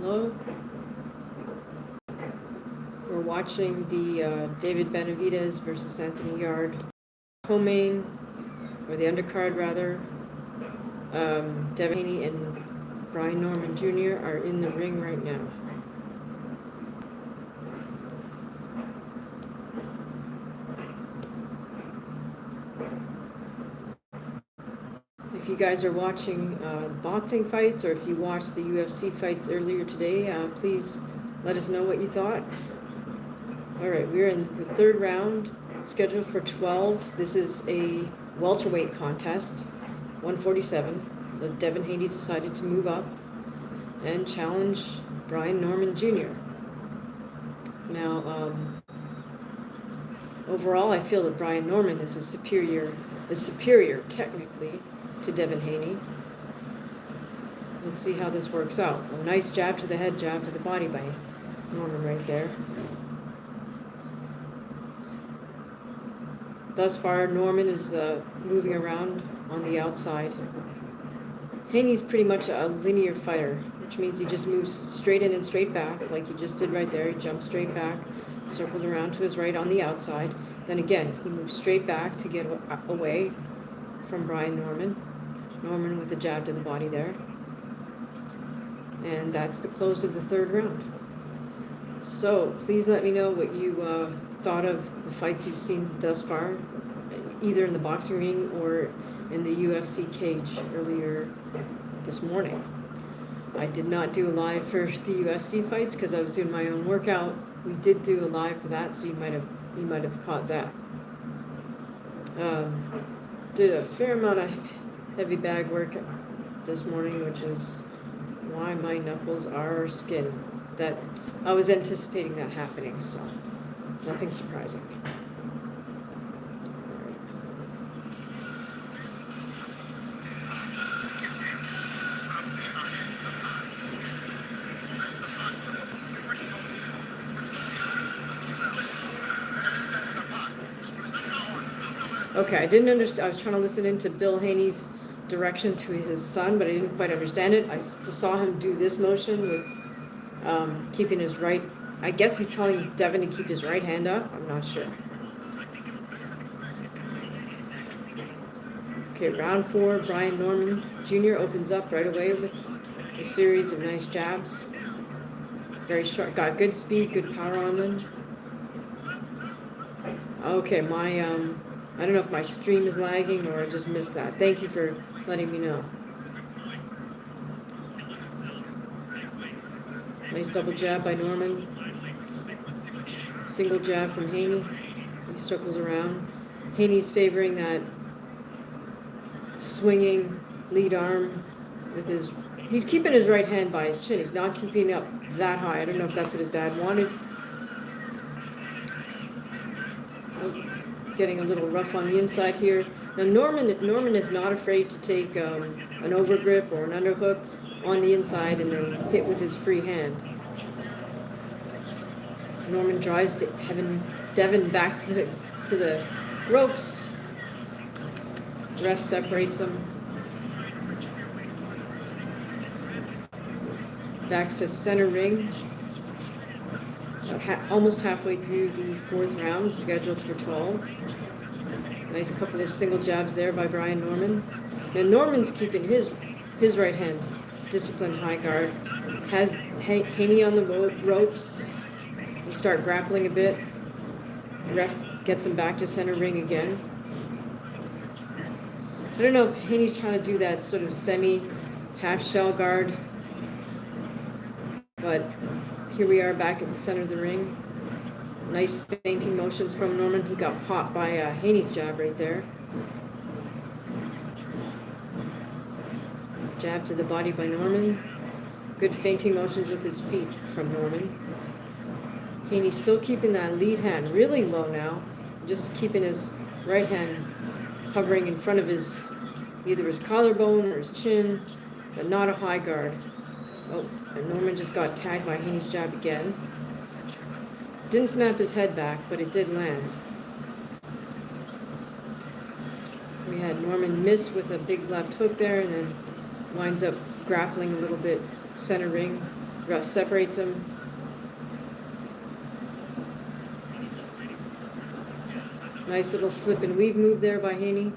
Hello. We're watching the David Benavidez versus Anthony Yarde co-main, or the undercard rather. Devin Haney and Brian Norman Jr. are in the ring right now. If you guys are watching boxing fights, or if you watched the UFC fights earlier today, please let us know what you thought. All right, we're in the third round, scheduled for 12. This is a welterweight contest, 147. So Devin Haney decided to move up and challenge Brian Norman Jr. Now, overall, I feel that Brian Norman is superior technically to Devin Haney. Let's see how this works out. A nice jab to the head, jab to the body by Norman right there. Thus far, Norman is moving around on the outside. Haney's pretty much a linear fighter, which means he just moves straight in and straight back, like he just did right there. He jumped straight back, circled around to his right on the outside. Then again, he moves straight back to get away from Brian Norman. Norman with the jab to the body there. And that's the close of the third round. So please let me know what you thought of the fights you've seen thus far, either in the boxing ring or in the UFC cage earlier this morning. I did not do a live for the UFC fights because I was doing my own workout. We did do a live for that, so you might have caught that. Did a fair amount of heavy bag work this morning, which is why my knuckles are skin. That I was anticipating that happening, so nothing surprising. Okay, I didn't understand. I was trying to listen into Bill Haney's directions to his son, but I didn't quite understand it. I saw him do this motion with keeping his right. I guess he's telling Devin to keep his right hand up. I'm not sure. Okay, round 4. Brian Norman Jr. opens up right away with a series of nice jabs. Very short. Got good speed, good power on them. Okay, my I don't know if my stream is lagging or I just missed that. Thank you for letting me know. Nice double jab by Norman. Single jab from Haney. He circles around. Haney's favoring that swinging lead arm with his... He's keeping his right hand by his chin. He's not keeping up that high. I don't know if that's what his dad wanted. Getting a little rough on the inside here. Now Norman is not afraid to take an overgrip or an underhook on the inside and then hit with his free hand. Norman drives Devin back to the ropes. Ref separates them. Back to center ring. Almost halfway through the fourth round, scheduled for 12. Nice couple of single jabs there by Brian Norman. And Norman's keeping his right hand disciplined high guard. Has Haney on the ropes. They start grappling a bit. Ref gets him back to center ring again. I don't know if Haney's trying to do that sort of semi-half shell guard. But here we are back at the center of the ring. Nice feinting motions from Norman. He got popped by Haney's jab right there. Jab to the body by Norman. Good feinting motions with his feet from Norman. Haney's still keeping that lead hand really low now. Just keeping his right hand hovering in front of either his collarbone or his chin, but not a high guard. Oh, and Norman just got tagged by Haney's jab again. Didn't snap his head back, but it did land. We had Norman miss with a big left hook there and then winds up grappling a little bit center ring. Ref separates him. Nice little slip and weave move there by Haney.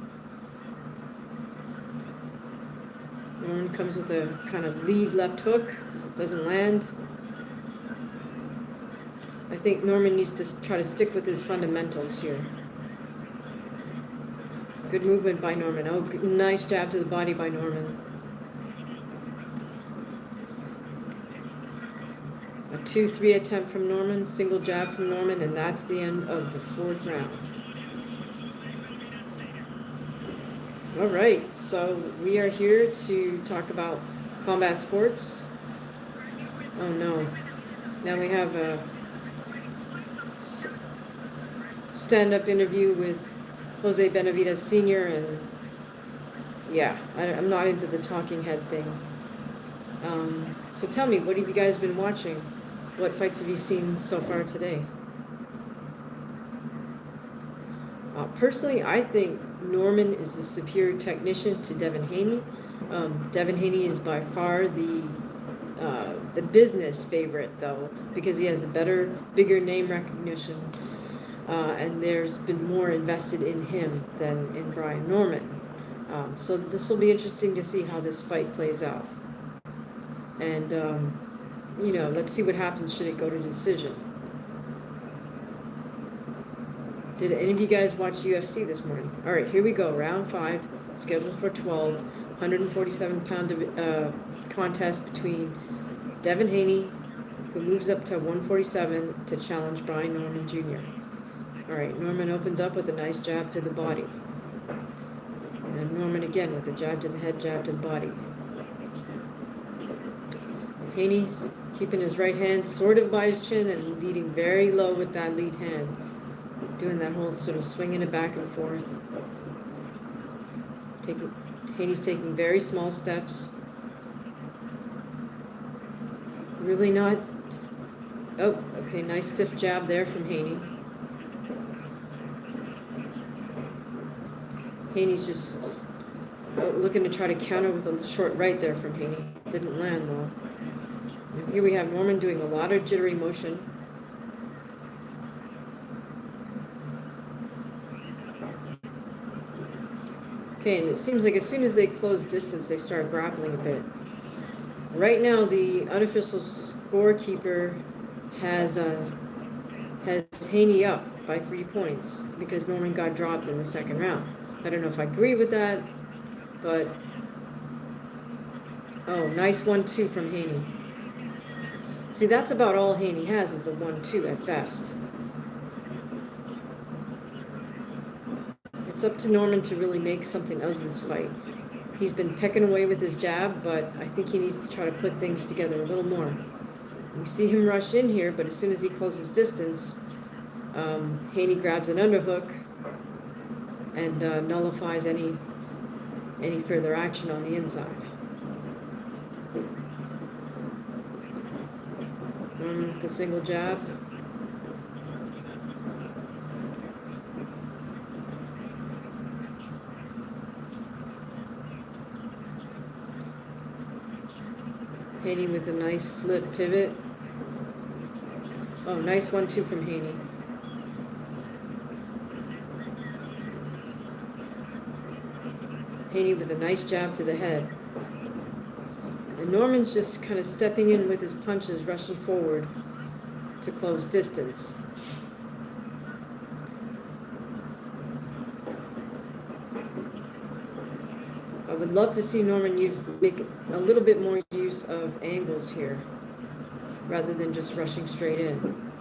Norman comes with a kind of lead left hook. Doesn't land. I think Norman needs to try to stick with his fundamentals here. Good movement by Norman. Oh, nice jab to the body by Norman. A 2-3 attempt from Norman, single jab from Norman, and that's the end of the 4th round. All right, so we are here to talk about combat sports. Oh no, now we have a stand-up interview with Jose Benavidez Sr. and yeah, I'm not into the talking head thing. So tell me, what have you guys been watching? What fights have you seen so far today? Personally, I think Norman is a superior technician to Devin Haney. Devin Haney is by far the business favorite, though, because he has a better, bigger name recognition, and there's been more invested in him than in Brian Norman. So this will be interesting to see how this fight plays out. And, you know, let's see what happens should it go to decision. Did any of you guys watch UFC this morning? All right, here we go. Round 5, scheduled for 12. 147-pound contest between Devin Haney, who moves up to 147 to challenge Brian Norman Jr. All right, Norman opens up with a nice jab to the body. And Norman again with a jab to the head, jab to the body. Haney keeping his right hand sort of by his chin and leading very low with that lead hand. Doing that whole sort of swinging it back and forth. Haney's taking very small steps. Really not. Oh, okay, nice stiff jab there from Haney. Haney's just looking to try to counter with a short right there from Haney. Didn't land though. And here we have Norman doing a lot of jittery motion. Okay, and it seems like as soon as they close distance, they start grappling a bit. Right now, the unofficial scorekeeper has Haney up by 3 points because Norman got dropped in the 2nd round. I don't know if I agree with that, but oh, nice 1-2 from Haney. See, that's about all Haney has is a 1-2 at best. It's up to Norman to really make something of this fight. He's been pecking away with his jab, but I think he needs to try to put things together a little more. We see him rush in here, but as soon as he closes distance, Haney grabs an underhook and nullifies any further action on the inside. Norman with the single jab. Haney with a nice slip pivot. Oh, nice 1-2 from Haney. Haney with a nice jab to the head. And Norman's just kind of stepping in with his punches, rushing forward to close distance. I would love to see Norman make a little bit more use of angles here, rather than just rushing straight in.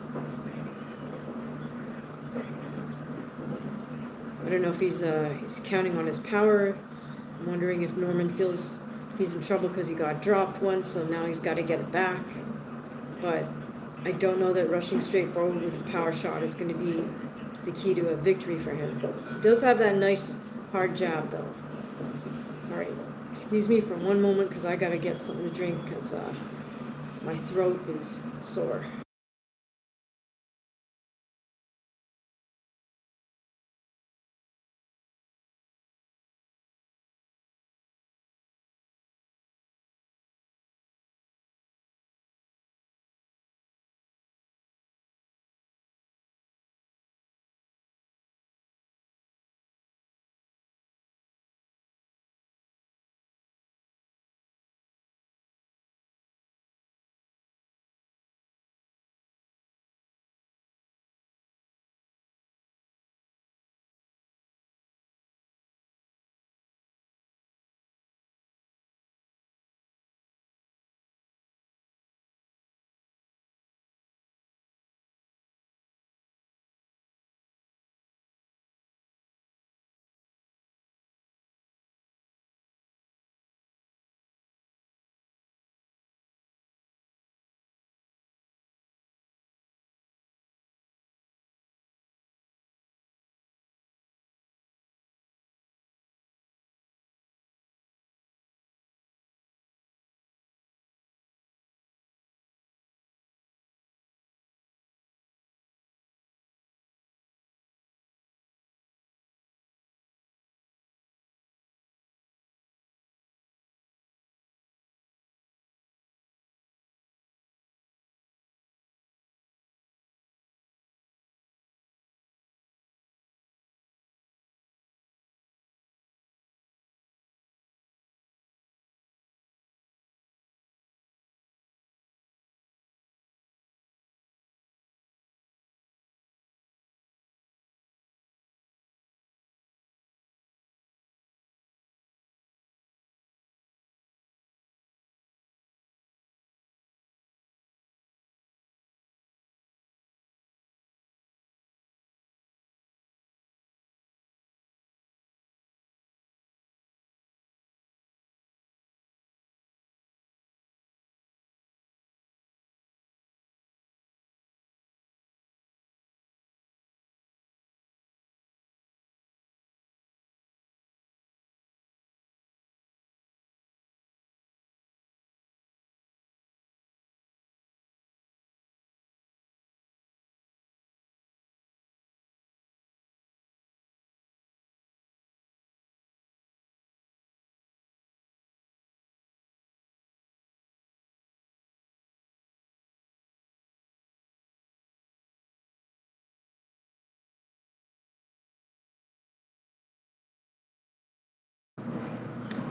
I don't know if he's counting on his power. I'm wondering if Norman feels he's in trouble because he got dropped once, so now he's got to get it back. But I don't know that rushing straight forward with a power shot is going to be the key to a victory for him. He does have that nice hard jab, though. All right, excuse me for one moment because I got to get something to drink because my throat is sore.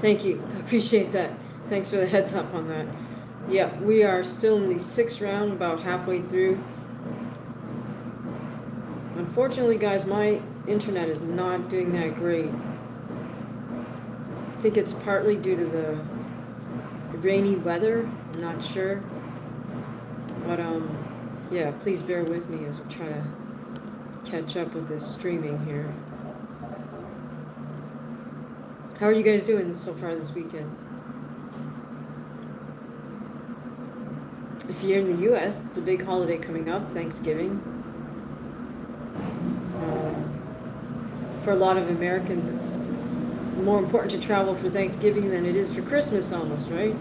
Thank you. I appreciate that. Thanks for the heads up on that. Yeah, we are still in the 6th round, about halfway through. Unfortunately, guys, my internet is not doing that great. I think it's partly due to the rainy weather. I'm not sure. But, yeah, please bear with me as we try to catch up with this streaming here. How are you guys doing so far this weekend? If you're in the U.S., it's a big holiday coming up, Thanksgiving. For a lot of Americans, it's more important to travel for Thanksgiving than it is for Christmas almost, right?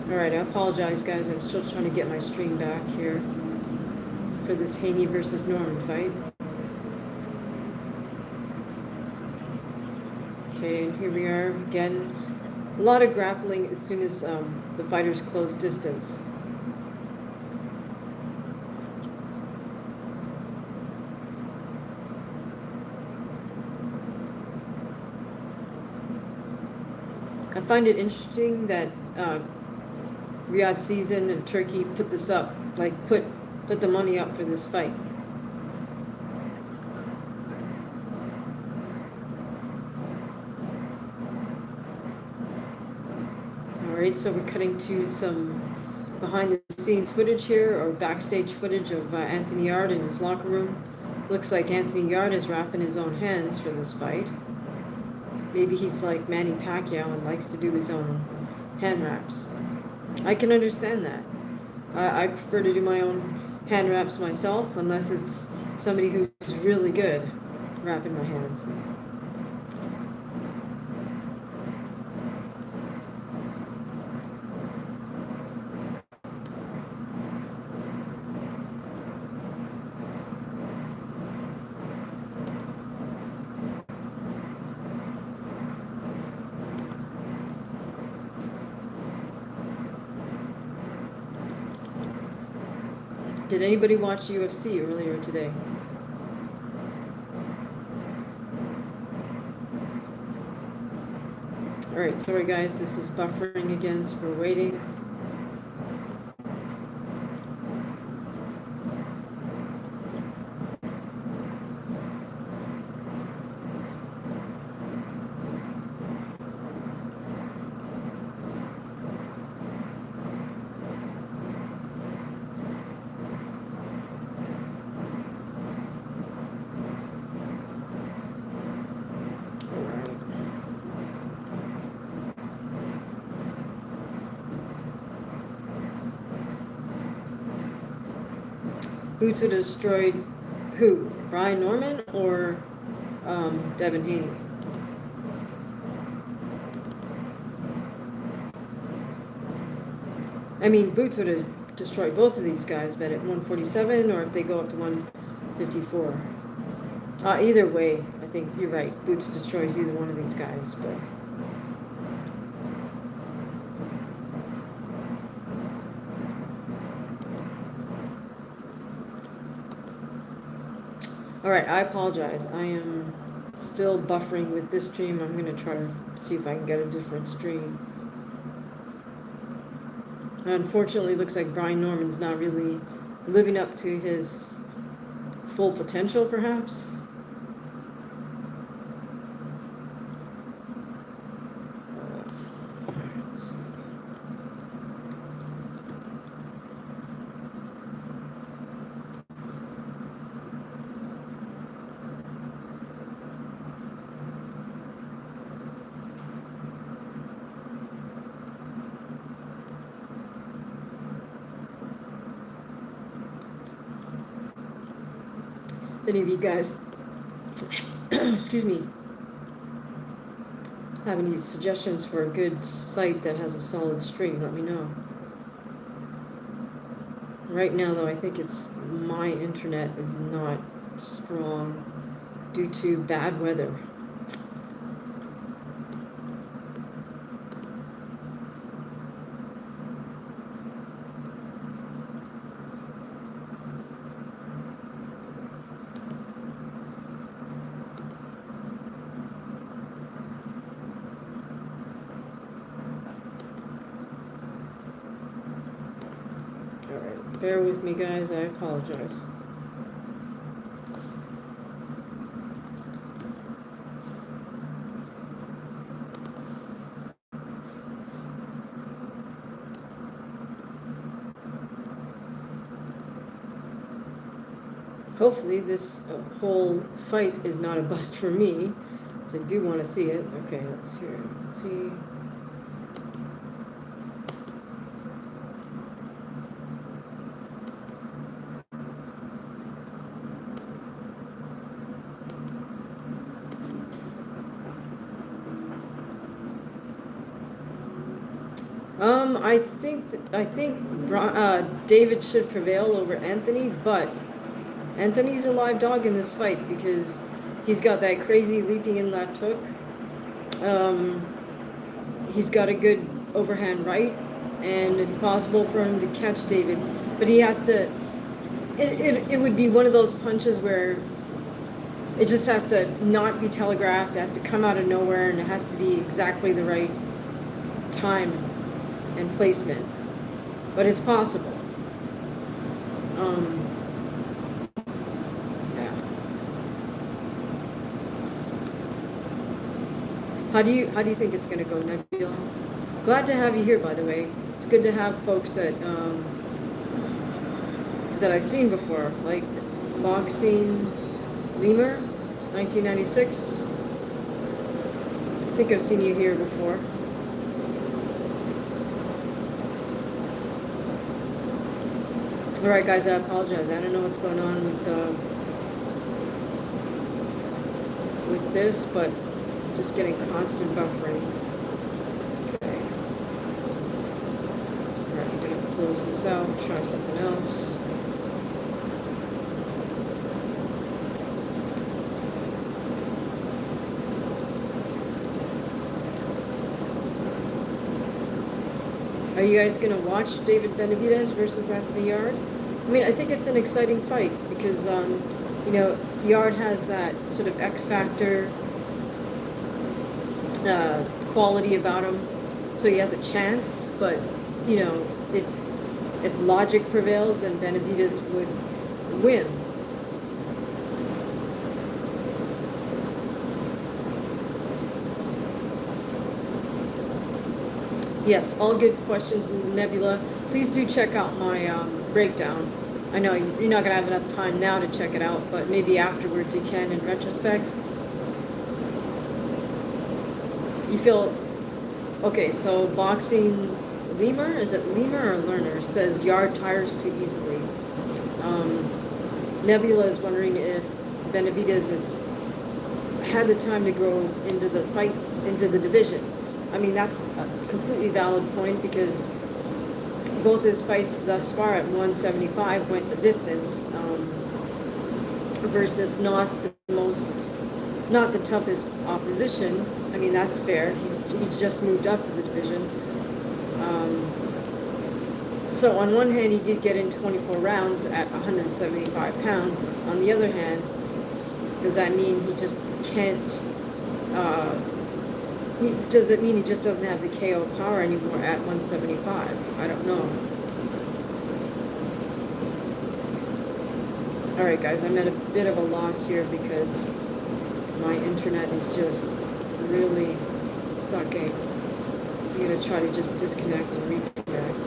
Alright, I apologize, guys. I'm still trying to get my stream back here for this Haney versus Norman fight. Okay, and here we are again. A lot of grappling as soon as the fighters close distance. I find it interesting that Riyadh Season and Turkey put this up, like put the money up for this fight. Alright, so we're cutting to some behind the scenes footage here, or backstage footage of Anthony Yarde in his locker room. Looks like Anthony Yarde is wrapping his own hands for this fight. Maybe he's like Manny Pacquiao and likes to do his own hand wraps. I can understand that. I prefer to do my own hand wraps myself, unless it's somebody who's really good wrapping my hands. Did anybody watch UFC earlier today? Alright, sorry guys, this is buffering again, so we're waiting. Boots would have destroyed who? Brian Norman or Devin Haney? I mean, Boots would have destroyed both of these guys, but at 147 or if they go up to 154. Either way, I think you're right. Boots destroys either one of these guys, but... Alright, I apologize. I am still buffering with this stream. I'm going to try to see if I can get a different stream. Unfortunately, it looks like Brian Norman's not really living up to his full potential, perhaps. If any of you guys, excuse me, have any suggestions for a good site that has a solid stream, let me know. Right now, though, I think it's my internet is not strong due to bad weather. Bear with me, guys. I apologize. Hopefully this whole fight is not a bust for me. So I do want to see it. Okay, let's hear it. Let's see. I think David should prevail over Anthony, but Anthony's a live dog in this fight because he's got that crazy leaping in left hook. He's got a good overhand right, and it's possible for him to catch David, but he has to. It would be one of those punches where it just has to not be telegraphed. It has to come out of nowhere, and it has to be exactly the right time and placement. But it's possible. Yeah. How do you think it's going to go, Nebula? Glad to have you here, by the way. It's good to have folks that I've seen before, like Boxing Lemur, 1996. I think I've seen you here before. All right, guys, I apologize. I don't know what's going on with this, but just getting constant buffering. Okay. All right, I'm gonna close this out. Try something else. Are you guys going to watch David Benavidez versus Anthony Yarde? I mean, I think it's an exciting fight because, you know, Yarde has that sort of X factor quality about him, so he has a chance. But, you know, if logic prevails, then Benavidez would win. Yes, all good questions, Nebula. Please do check out my breakdown. I know you're not going to have enough time now to check it out, but maybe afterwards you can in retrospect. You feel... Okay, so Boxing Lemur, is it Lemur or Lerner, says Yarde tires too easily. Nebula is wondering if Benavidez has had the time to grow into the fight, into the division. I mean, that's a completely valid point because both his fights thus far at 175 went the distance versus not the toughest opposition. I mean, that's fair. He's just moved up to the division. So on one hand, he did get in 24 rounds at 175 pounds. On the other hand, does that mean he just can't... does it mean he just doesn't have the KO power anymore at 175? I don't know. Alright guys, I'm at a bit of a loss here because my internet is just really sucking. I'm going to try to just disconnect and reconnect.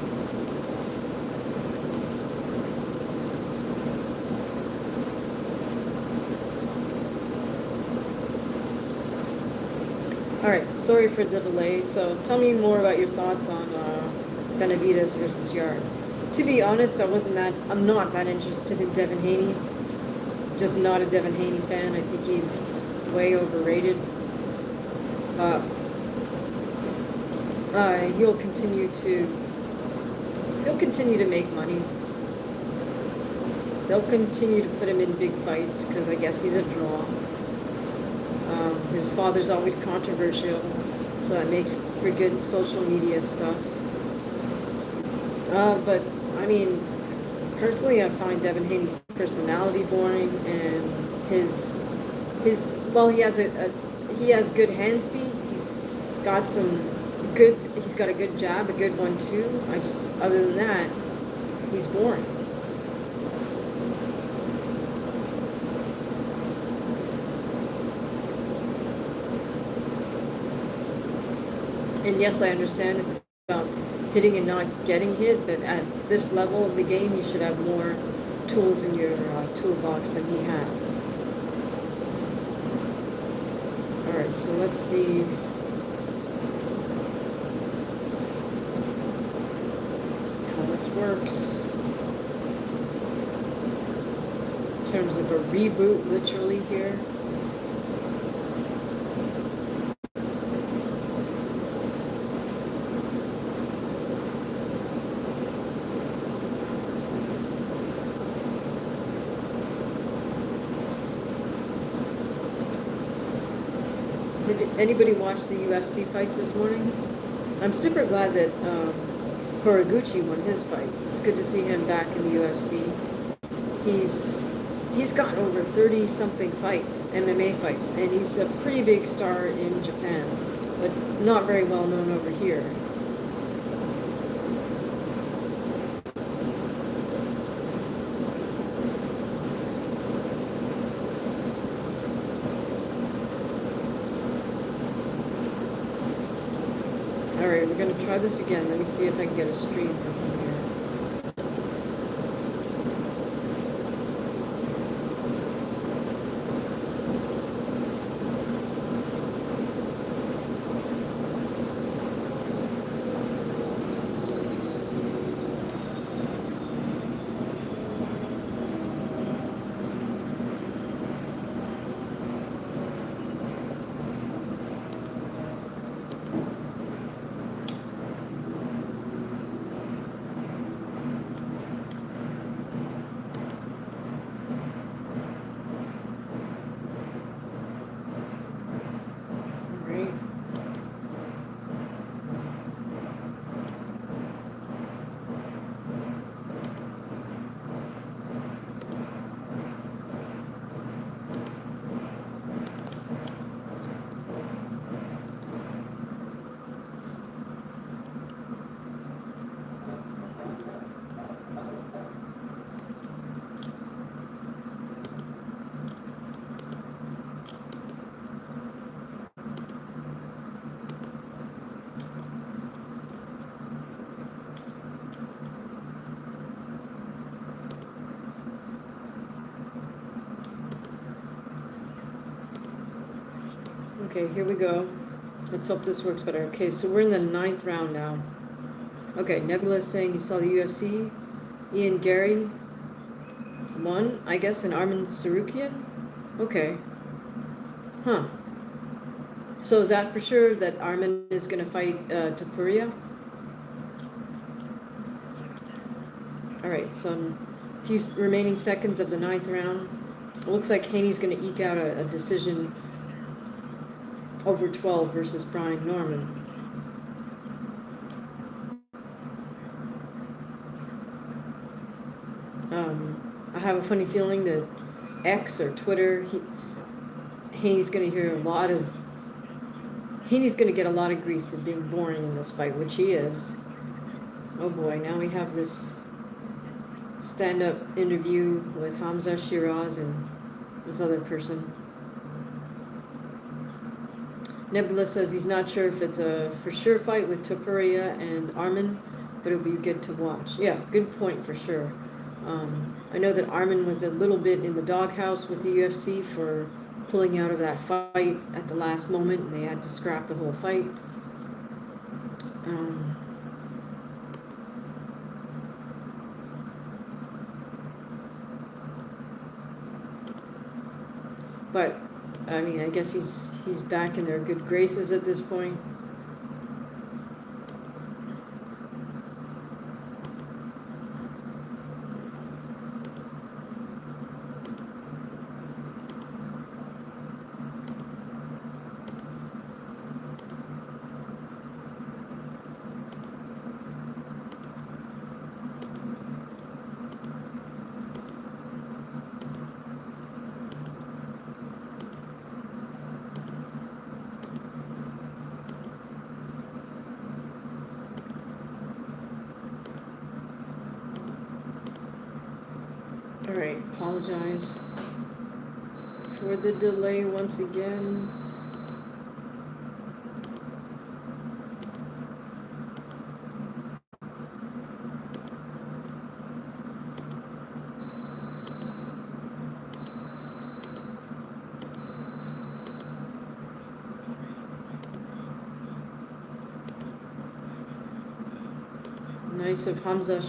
Alright, sorry for the delay. So tell me more about your thoughts on Benavidez versus Yarde. To be honest, I'm not that interested in Devin Haney. Just not a Devin Haney fan. I think he's way overrated. He'll continue to make money. They'll continue to put him in big fights because I guess he's a draw. His father's always controversial, so that makes for good social media stuff. But I mean, personally, I find Devin Haney's personality boring, and his well, he has good hand speed. He's got a good jab, a good 1-2. Other than that, he's boring. And yes, I understand it's about hitting and not getting hit, but at this level of the game, you should have more tools in your toolbox than he has. Alright, so let's see. How this works. In terms of a reboot, literally here. Did anybody watch the UFC fights this morning? I'm super glad that Hamaguchi won his fight. It's good to see him back in the UFC. He's gotten over 30-something fights, MMA fights, and he's a pretty big star in Japan, but not very well known over here. Alright, we're going to try this again. Let me see if I can get a stream from here. Okay, here we go. Let's hope this works better. Okay, so we're in the 9th round now. Okay, Nebula is saying he saw the UFC. Ian Gary won, I guess, and Arman Sarukian? Okay. Huh. So is that for sure that Arman is going to fight Topuria? Alright, so a few remaining seconds of the 9th round. It looks like Haney's going to eke out a decision over 12 versus Brian Norman. I have a funny feeling that X or Twitter, Haney's going to hear a lot of... Haney's going to get a lot of grief for being boring in this fight, which he is. Oh boy, now we have this stand-up interview with Hamza Shiraz and this other person. Nebula says he's not sure if it's a for sure fight with Topuria and Arman, but it'll be good to watch. Yeah, good point for sure. I know that Arman was a little bit in the doghouse with the UFC for pulling out of that fight at the last moment, and they had to scrap the whole fight. But I mean, I guess he's back in their good graces at this point. Alright, apologize for the delay once again. Nice of Hamza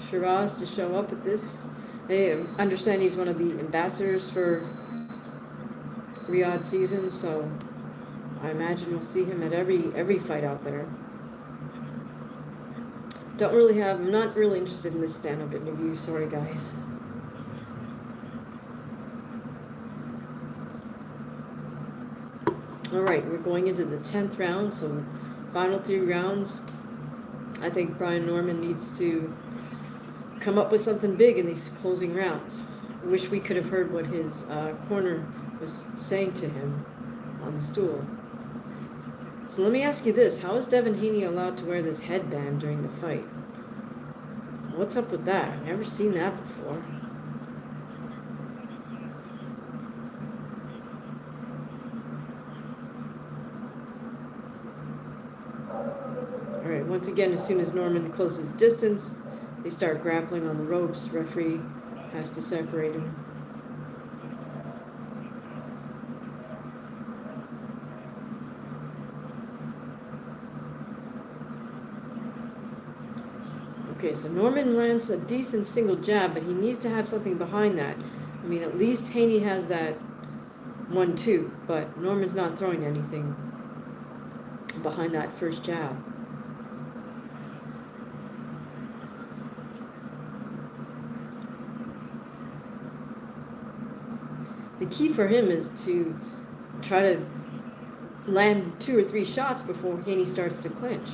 Shiraz to show up at this. I understand he's one of the ambassadors for Riyadh season, so I imagine we'll see him at every fight out there. I'm not really interested in this stand-up interview. Sorry, guys. All right, we're going into the 10th round, so final 3 rounds. I think Brian Norman needs to come up with something big in these closing rounds. I wish we could have heard what his corner was saying to him on the stool. So let me ask you this. How is Devin Haney allowed to wear this headband during the fight? What's up with that? I've never seen that before. Alright, once again, as soon as Norman closes distance, they start grappling on the ropes. Referee has to separate him. Okay, so Norman lands a decent single jab, but he needs to have something behind that. I mean, at least Haney has that 1-2, but Norman's not throwing anything behind that first jab. The key for him is to try to land 2 or 3 shots before Haney starts to clinch.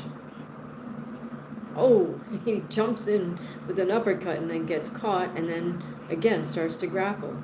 Oh, he jumps in with an uppercut and then gets caught and then again starts to grapple.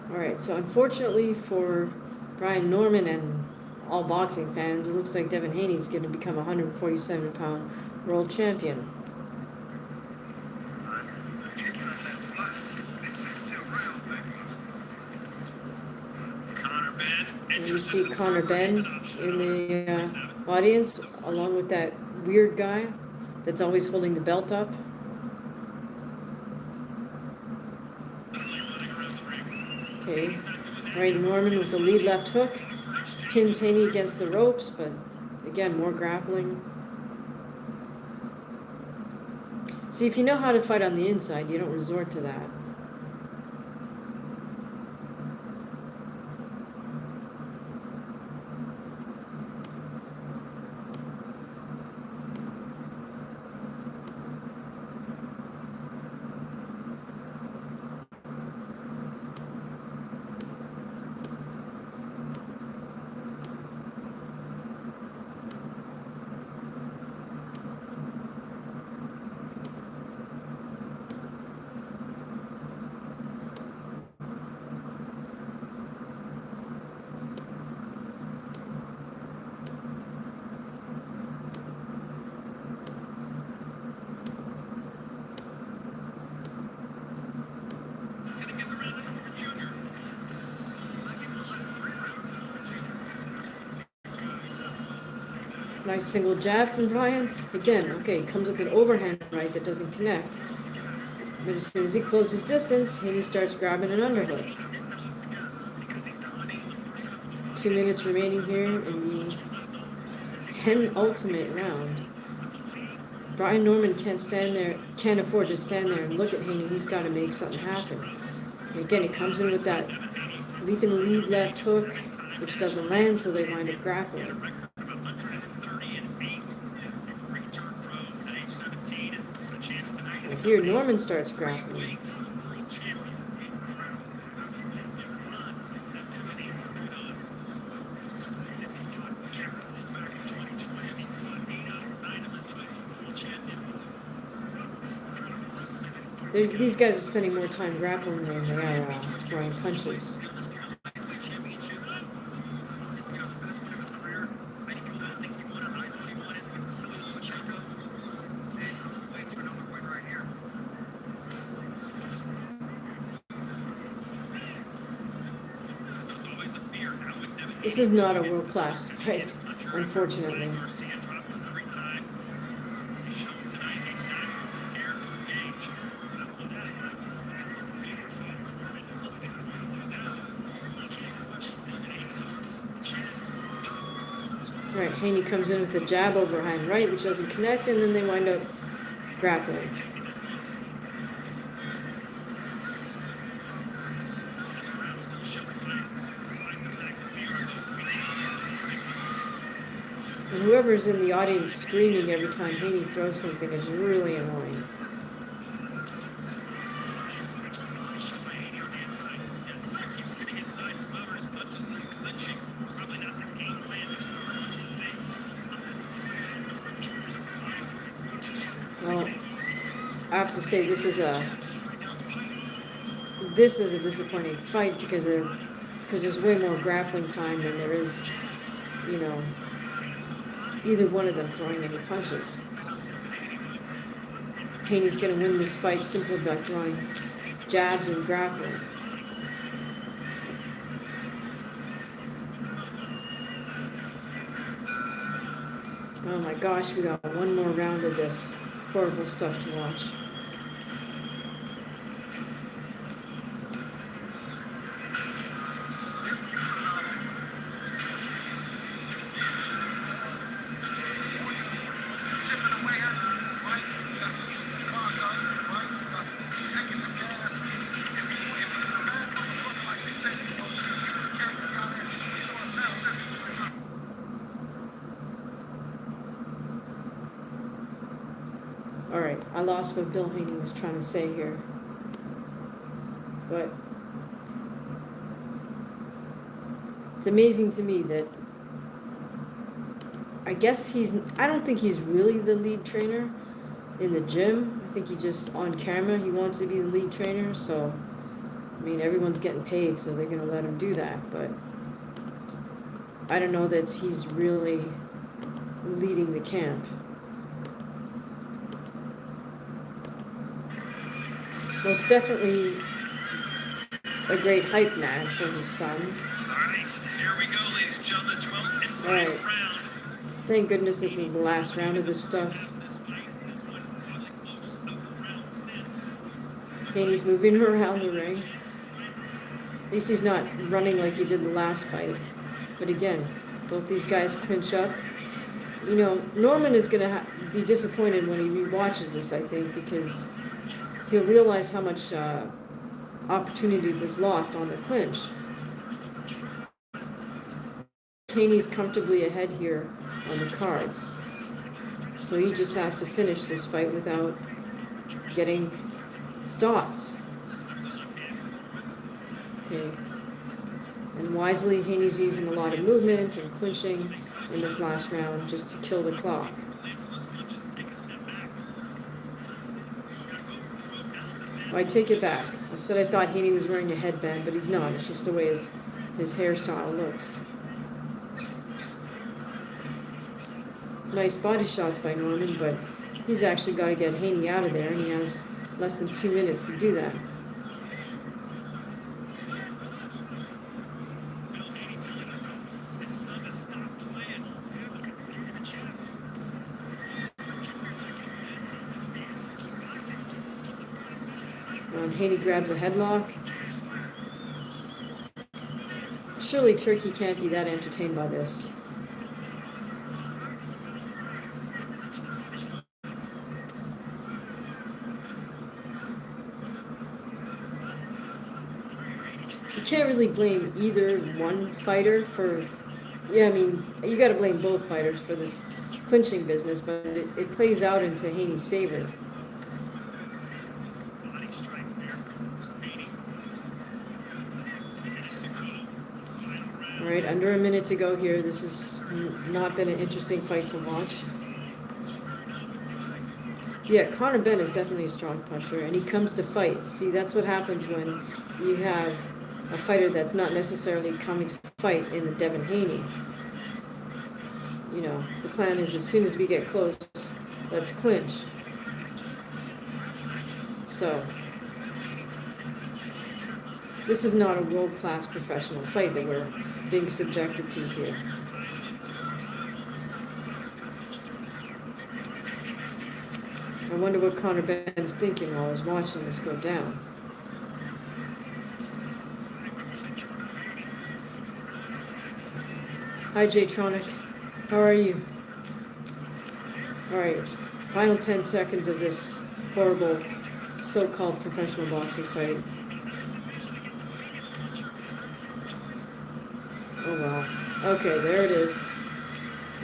Alright, so unfortunately for Brian Norman and all boxing fans, it looks like Devin Haney is going to become a 147-pound world champion. And you see Conor Benn in the audience, along with that weird guy that's always holding the belt up. Okay, Brian Norman with the lead left hook, pins Haney against the ropes, but again, more grappling. See, if you know how to fight on the inside, you don't resort to that. Nice single jab from Brian. Again, okay, comes with an overhand right that doesn't connect. But as soon as he closes distance, Haney starts grabbing an underhook. 2 minutes remaining here in the penultimate round. Brian Norman can't afford to stand there and look at Haney. He's got to make something happen. And again, he comes in with that leaping lead left hook, which doesn't land, so they wind up grappling. Here, Norman starts grappling. These guys are spending more time grappling than they are throwing punches. This is not a world-class fight, unfortunately. Right, Haney comes in with a jab overhand right, which doesn't connect, and then they wind up grappling. And whoever's in the audience screaming every time Haney throws something is really annoying. Well, I have to say this is a disappointing fight because there's way more grappling time than there is, you know, either one of them throwing any punches. Haney's going to win this fight simply by throwing jabs and grappling. Oh my gosh, we got one more round of this horrible stuff to watch. All right, I lost what Bill Haney was trying to say here. But it's amazing to me that I don't think he's really the lead trainer in the gym. I think he just, on camera, he wants to be the lead trainer. So, I mean, everyone's getting paid, so they're going to let him do that. But I don't know that he's really leading the camp. Most definitely a great hype man for his son. All right, here we go, ladies and gentlemen. 12th and final round. Thank goodness this is the last round of this stuff. Haney's moving around the ring. At least he's not running like he did the last fight. But again, both these guys clinch up. You know, Norman is going to be disappointed when he rewatches this, I think, because he'll realize how much opportunity was lost on the clinch. Haney's comfortably ahead here on the cards. So he just has to finish this fight without getting stops. Okay. And wisely, Haney's using a lot of movement and clinching in this last round just to kill the clock. I take it back. I said I thought Haney was wearing a headband, but he's not. It's just the way his hairstyle looks. Nice body shots by Norman, but he's actually got to get Haney out of there, and he has less than 2 minutes to do that. Haney grabs a headlock. Surely Turkey can't be that entertained by this. You can't really blame either one fighter for... Yeah, I mean, you got to blame both fighters for this clinching business, but it plays out into Haney's favor. All right, under a minute to go here. This has not been an interesting fight to watch. Yeah, Conor Benn is definitely a strong puncher, and he comes to fight. See, that's what happens when you have a fighter that's not necessarily coming to fight in the Devin Haney. You know, the plan is as soon as we get close, let's clinch. So, This is not a world-class professional fight that we're being subjected to here. I wonder what Conor Benn's thinking while he's watching this go down. Hi, J-Tronic. How are you? Alright, final 10 seconds of this horrible so-called professional boxing fight. Oh wow. Okay, there it is.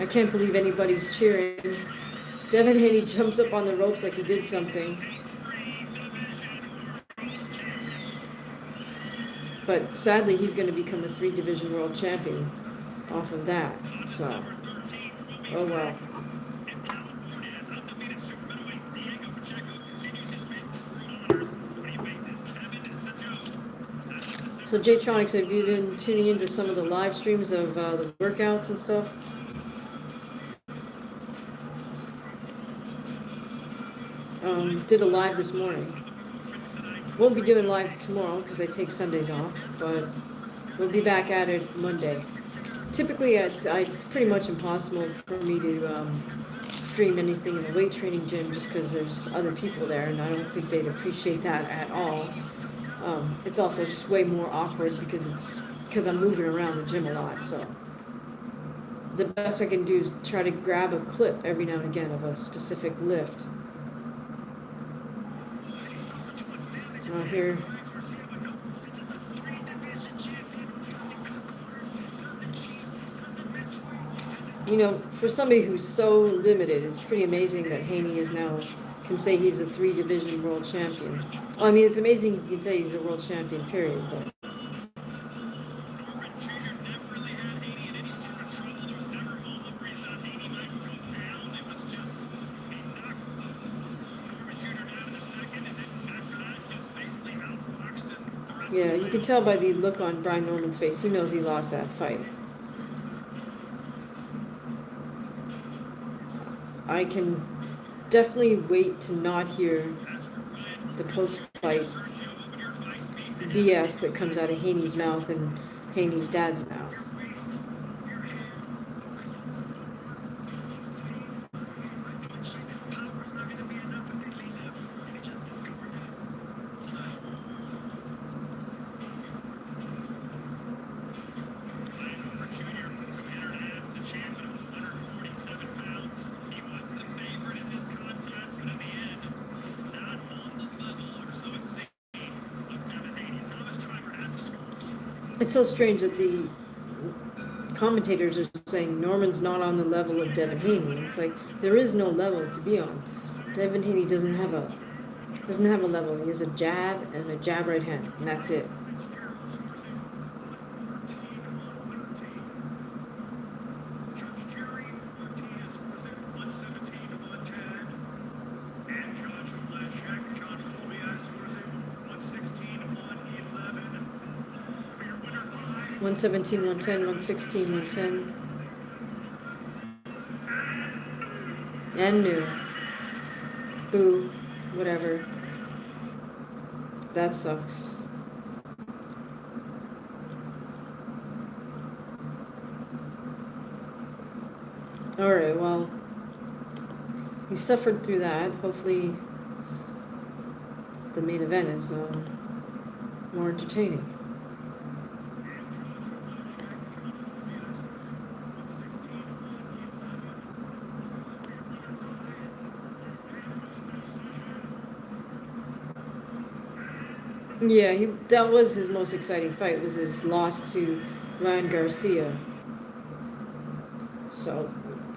I can't believe anybody's cheering. Devin Haney jumps up on the ropes like he did something. But sadly, he's going to become a 3-division world champion off of that. So, oh well. So J-Tronics, have you been tuning into some of the live streams of the workouts and stuff? Did a live this morning. Won't be doing live tomorrow because I take Sundays off, but we'll be back at it Monday. Typically, it's pretty much impossible for me to stream anything in the weight training gym just because there's other people there, and I don't think they'd appreciate that at all. It's also just way more awkward because I'm moving around the gym a lot. So the best I can do is try to grab a clip every now and again of a specific lift. Here. You know, for somebody who's so limited, it's pretty amazing that Haney is now can say he's a 3-division world champion. Well, I mean, it's amazing you can say he's a world champion, period. But yeah, you can tell by the look on Brian Norman's face. He knows he lost that fight. I can definitely wait to not hear the post-fight BS that comes out of Haney's mouth and Haney's dad's mouth. It's so strange that the commentators are saying Norman's not on the level of Devin Haney. It's like there is no level to be on. Devin Haney doesn't have a level. He has a jab and a jab right hand, and that's it. One 117, 110, 116, 110. And new. Boo. Whatever. That sucks. Alright, well, we suffered through that. Hopefully the main event is more entertaining. Yeah, that was his most exciting fight, was his loss to Ryan Garcia. So,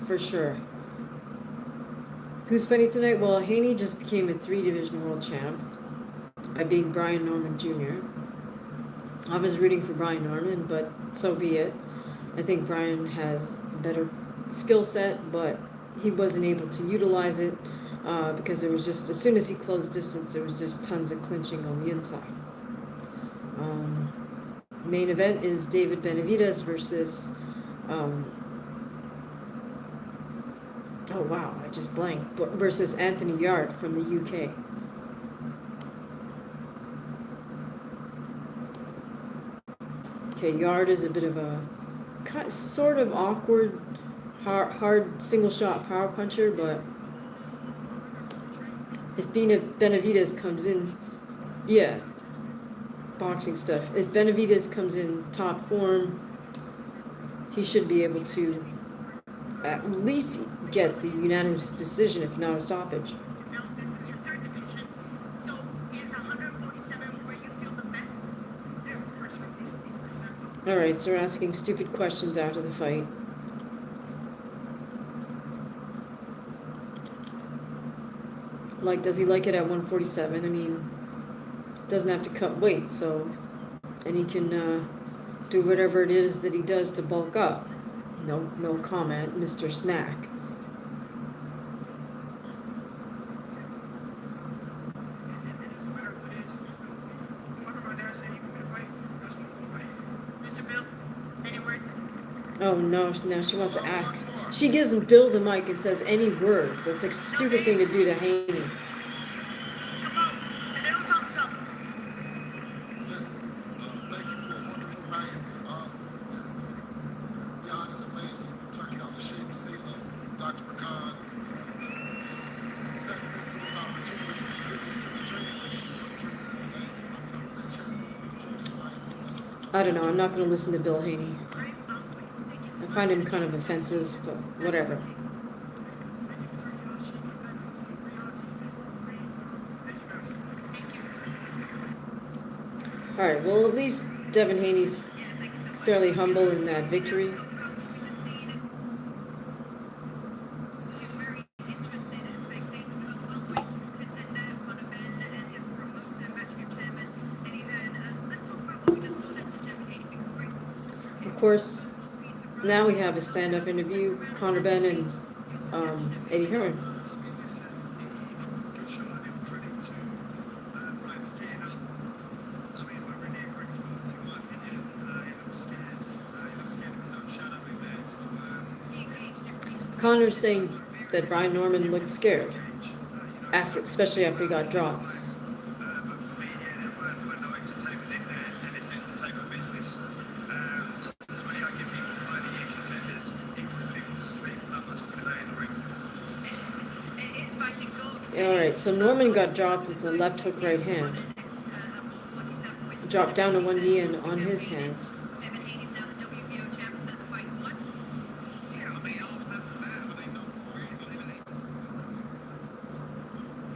for sure. Who's fighting tonight? Well, Haney just became a 3-division world champ by beating Brian Norman Jr. I was rooting for Brian Norman, but so be it. I think Brian has a better skill set, but he wasn't able to utilize it because there was just, as soon as he closed distance, there was just tons of clinching on the inside. Main event is David Benavidez versus oh wow, I just blanked. Versus Anthony Yarde from the UK. Okay, Yarde is a bit of a sort of awkward, hard single shot power puncher, but if Benavidez comes in, yeah, boxing stuff. If Benavidez comes in top form, he should be able to at least get the unanimous decision, if not a stoppage. Now, this is your third division. So, is 147 where you feel the best? Yeah, of course. Alright, so we're asking stupid questions after the fight. Like, does he like it at 147? I mean, doesn't have to cut weight, so... And he can do whatever it is that he does to bulk up. No comment, Mr. Snack. Mr. Bill, any words? Oh no, now she wants to ask. She gives him Bill the mic and says any words. That's like a stupid thing to do to Haney. Come on, a little something, something. Listen, thank you for a wonderful night. Yarde is amazing. Turkey on the Sheikh, Seela, Dr. McCann. Thank you for this opportunity. This is the dream. I don't know, I'm not going to listen to Bill Haney. I find him kind of offensive, but whatever. Alright, well at least Devin Haney's fairly humble in that victory. Of course, now we have a stand-up interview, Conor Benn and Eddie Hearn. Conor's saying that Brian Norman looked scared, especially after he got dropped. Alright, so Norman got dropped with the left hook right hand. Dropped down to one knee and on his hands.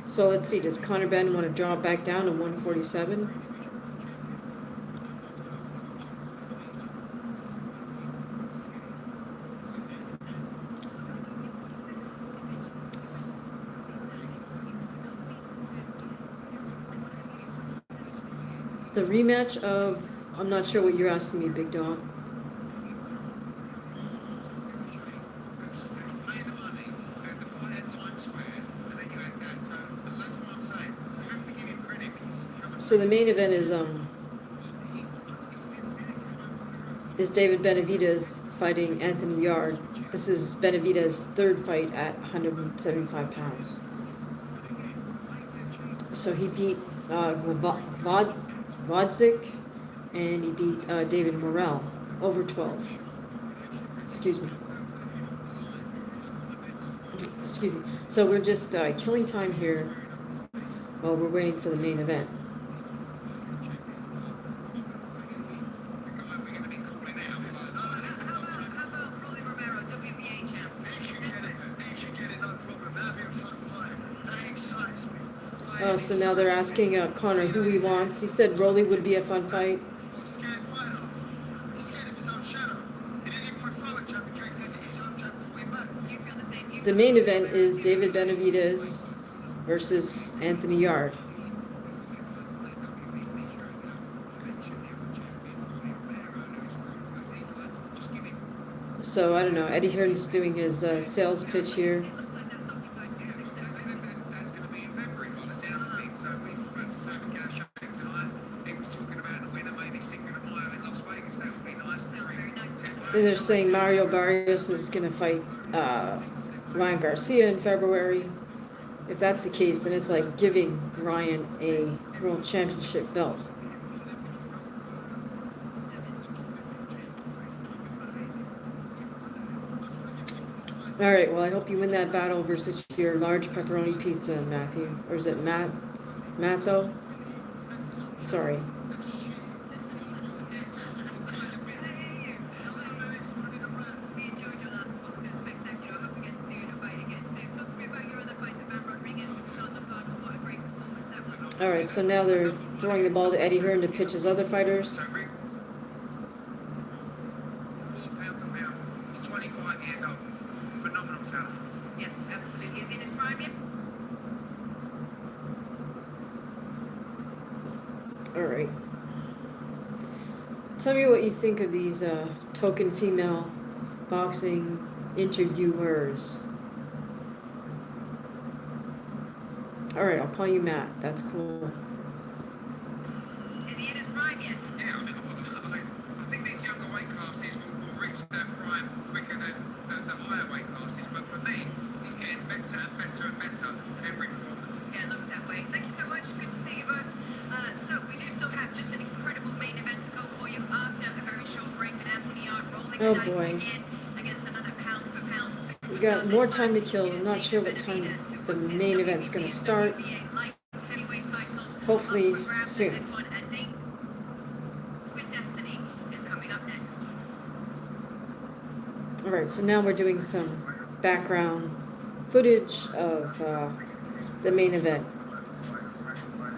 So let's see, does Conor Benn want to drop back down to 147? The rematch of, I'm not sure what you're asking me, Big Dog. So the main event is David Benavidez fighting Anthony Yarde. This is Benavidez's third fight at 175 pounds. So he beat Vodzik, and he beat David Morrell over 12. Excuse me. So we're just killing time here while we're waiting for the main event. Oh, so now they're asking Conor who he wants. He said Rolly would be a fun fight. The main event is David Benavidez versus Anthony Yarde. So I don't know. Eddie Hearn's doing his sales pitch here. They're saying Mario Barrios is going to fight Ryan Garcia in February. If that's the case, then it's like giving Ryan a world championship belt. All right, well, I hope you win that battle versus your large pepperoni pizza, Matthew. Or is it Matt? Matt, though? Sorry. We enjoyed your last performance. It was spectacular. I hope we get to see you in a fight again soon. Talk to me about your other fighter, Van Rodriguez, who was on the card. What a great performance that was. All right, so now they're throwing the ball to Eddie Hearn to pitch his other fighters. So Rick, 4 pound per pound. He's 25 years old. Phenomenal talent. Yes, absolutely. Is he in his prime yet? All right. Tell me what you think of these token female boxing interviewers. All right, I'll call you Matt. That's cool. Is he in his prime yet? Yeah, I mean, I think these younger weight classes will reach their prime quicker than the higher weight classes. But for me, he's getting better and better and better every performance. Yeah, it looks that way. Thank you so much. Good to see you both. So we do still have just an incredible main event to go for you after a very short break with Anthony Yarde rolling Oh, the dice boy. again against another pound for pound superstar. We got more This time to time kill. it is I'm not sure what time Benavidez, who the puts his main event's WBC going to and start. WBA light heavyweight titles Hopefully up for grabs, soon. and this one a date with Destiny is coming up next. All right, so now we're doing some background footage of the main event.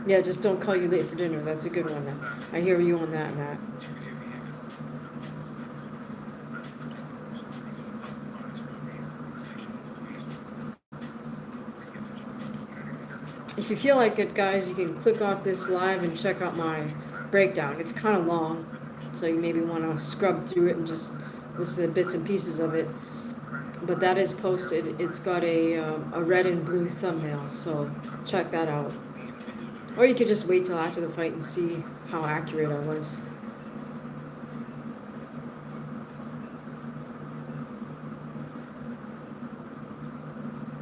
Yeah, just don't call you late for dinner. That's a good one. I hear you on that, Matt. If you feel like it, guys, you can click off this live and check out my breakdown. It's kind of long, so you maybe want to scrub through it and just listen to bits and pieces of it. But that is posted. It's got a red and blue thumbnail, so check that out. Or you could just wait till after the fight and see how accurate I was.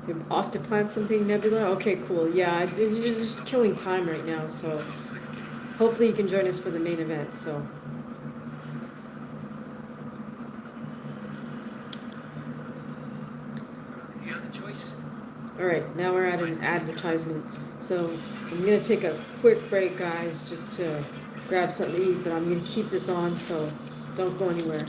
You're off to plant something, Nebula? Okay, cool. Yeah, you're just killing time right now, so hopefully you can join us for the main event, so. You have the choice. Alright, now we're at an advertisement. So I'm going to take a quick break, guys, just to grab something to eat, but I'm going to keep this on, so don't go anywhere.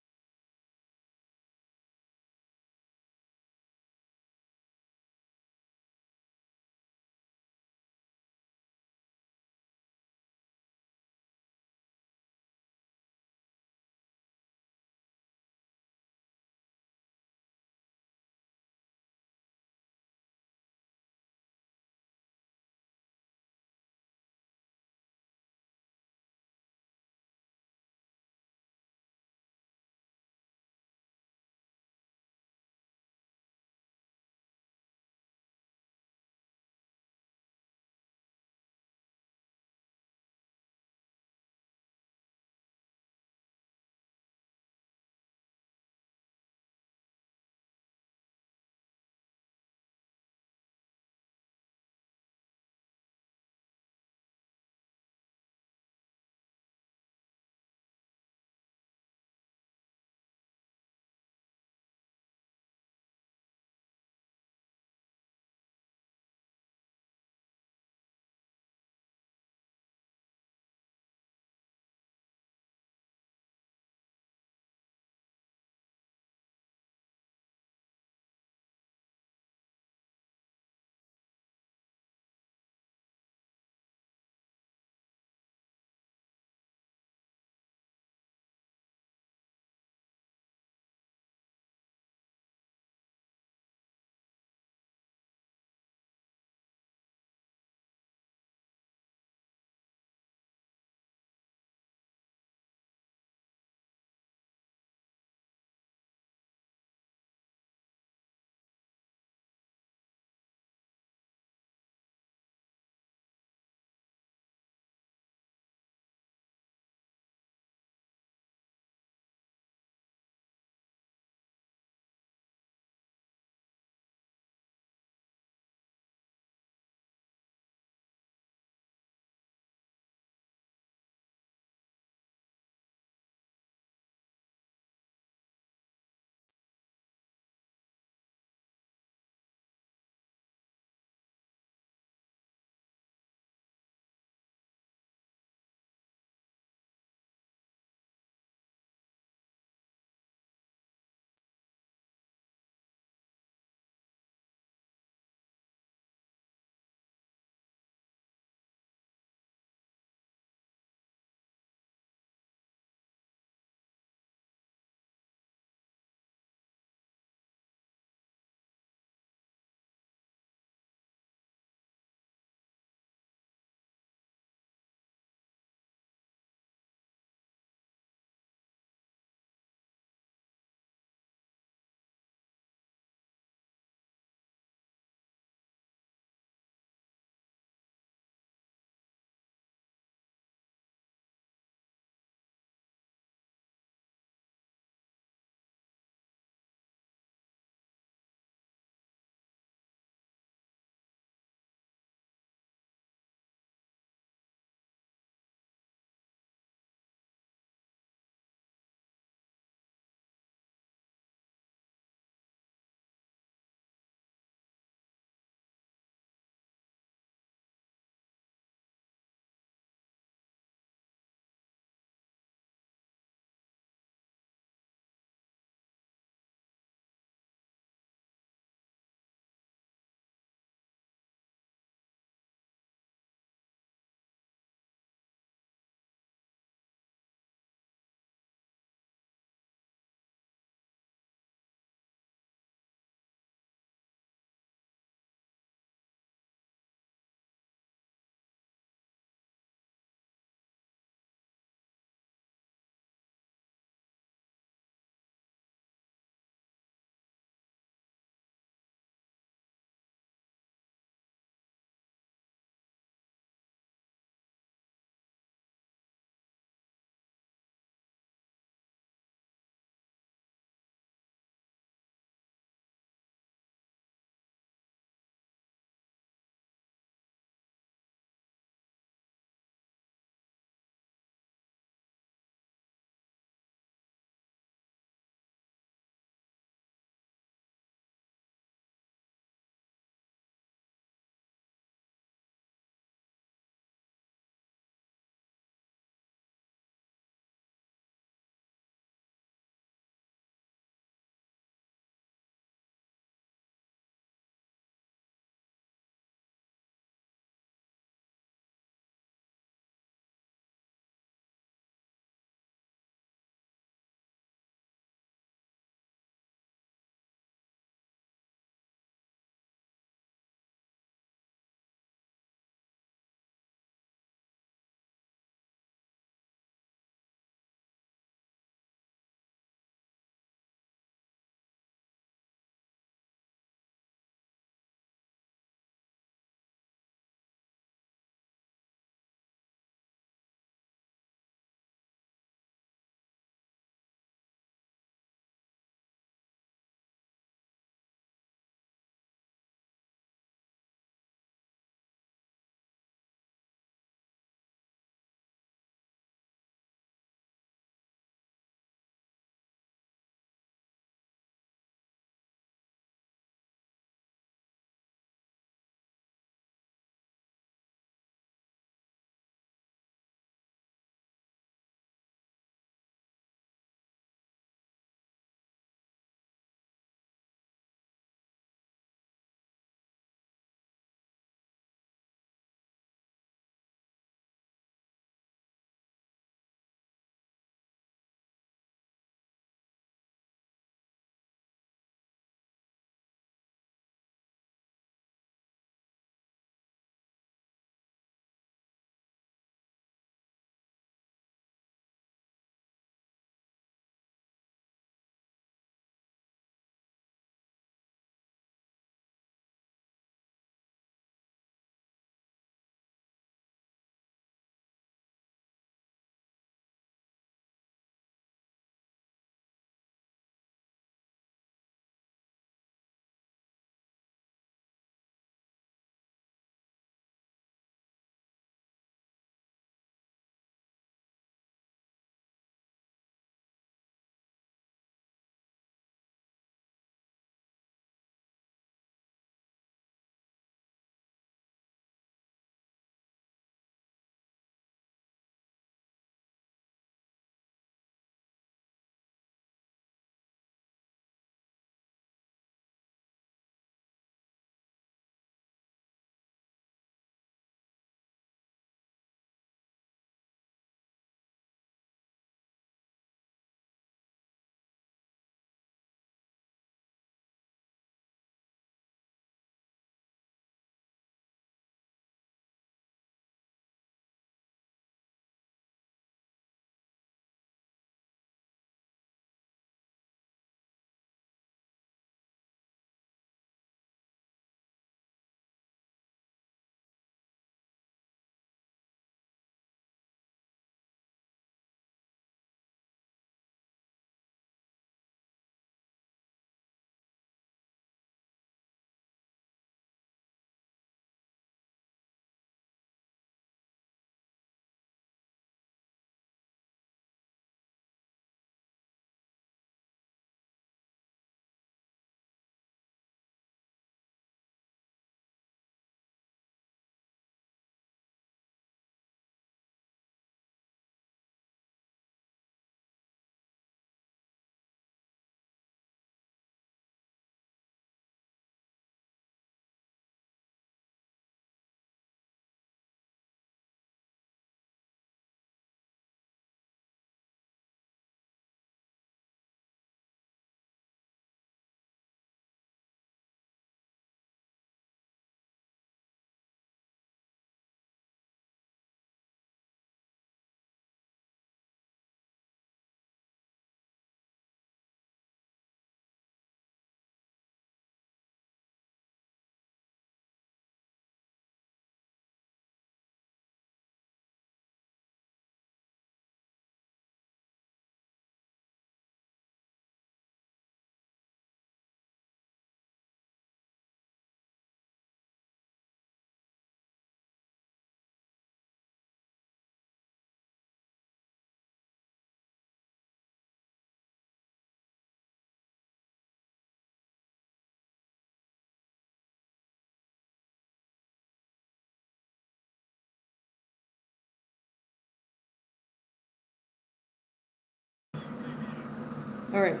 All right,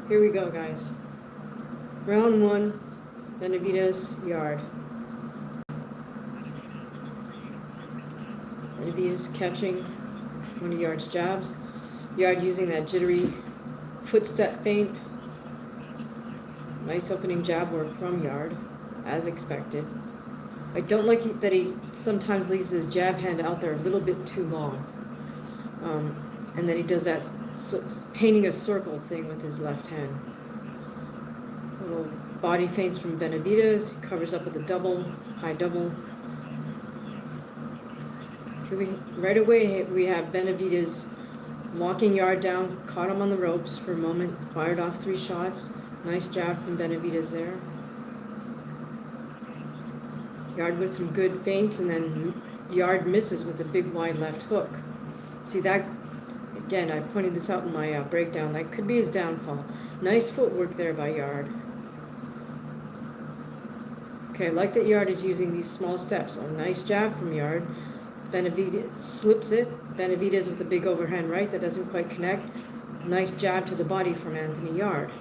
here we go, guys. Round 1, Benavidez, Yarde. Benavidez catching one of Yarde's jabs. Yarde using that jittery footstep feint. Nice opening jab work from Yarde, as expected. I don't like that he sometimes leaves his jab hand out there a little bit too long. And then he does that painting a circle thing with his left hand. Little body feints from Benavidez. Covers up with a double, high double. Right away we have Benavidez walking Yarde down, caught him on the ropes for a moment, fired off 3 shots. Nice jab from Benavidez there. Yarde with some good feints, and then Yarde misses with a big wide left hook. See that, again, I pointed this out in my breakdown, that could be his downfall. Nice footwork there by Yarde. Okay, I like that Yarde is using these small steps. A nice jab from Yarde. Benavidez slips it. Benavidez with a big overhand right that doesn't quite connect. Nice jab to the body from Anthony Yarde.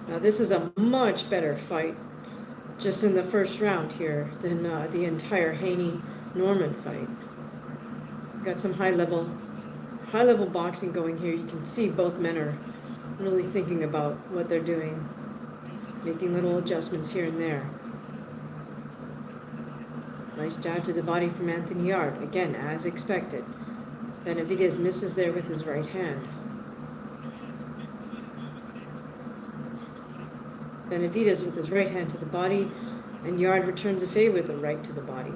Now this is a much better fight just in the first round here than the entire Haney-Norman fight. Got some high level boxing going here. You can see both men are really thinking about what they're doing, making little adjustments here and there. Nice jab to the body from Anthony Yarde. Again, as expected. Benavidez misses there with his right hand. Benavidez with his right hand to the body, and Yarde returns a favor with a right to the body.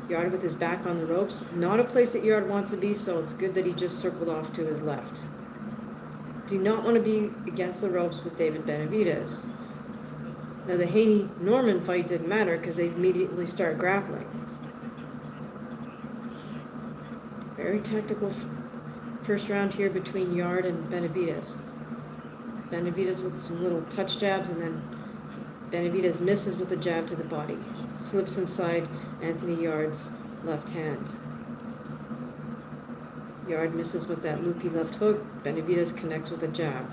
Yarde with his back on the ropes. Not a place that Yarde wants to be, so it's good that he just circled off to his left. Do not want to be against the ropes with David Benavidez. Now the Haney-Norman fight didn't matter because they immediately start grappling. Very tactical first round here between Yarde and Benavidez. Benavidez with some little touch jabs, and then Benavidez misses with a jab to the body. Slips inside Anthony Yarde's left hand. Yarde misses with that loopy left hook. Benavidez connects with a jab.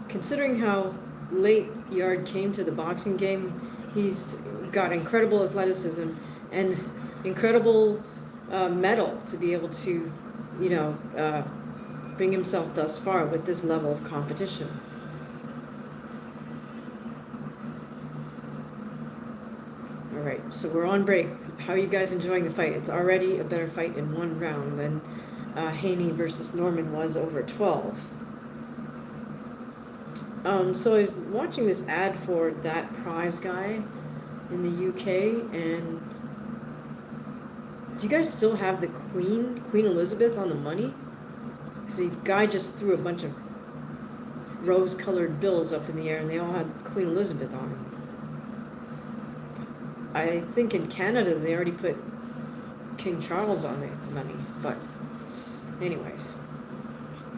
Considering how late Yarde came to the boxing game, he's got incredible athleticism and incredible mettle to be able to, bring himself thus far with this level of competition. All right, so we're on break. How are you guys enjoying the fight? It's already a better fight in 1 round than Haney versus Norman was over 12. So I'm watching this ad for That Prize Guy in the UK, and do you guys still have the Queen Elizabeth on the money? So the guy just threw a bunch of rose-colored bills up in the air, and they all had Queen Elizabeth on them. I think in Canada they already put King Charles on the money, but anyways,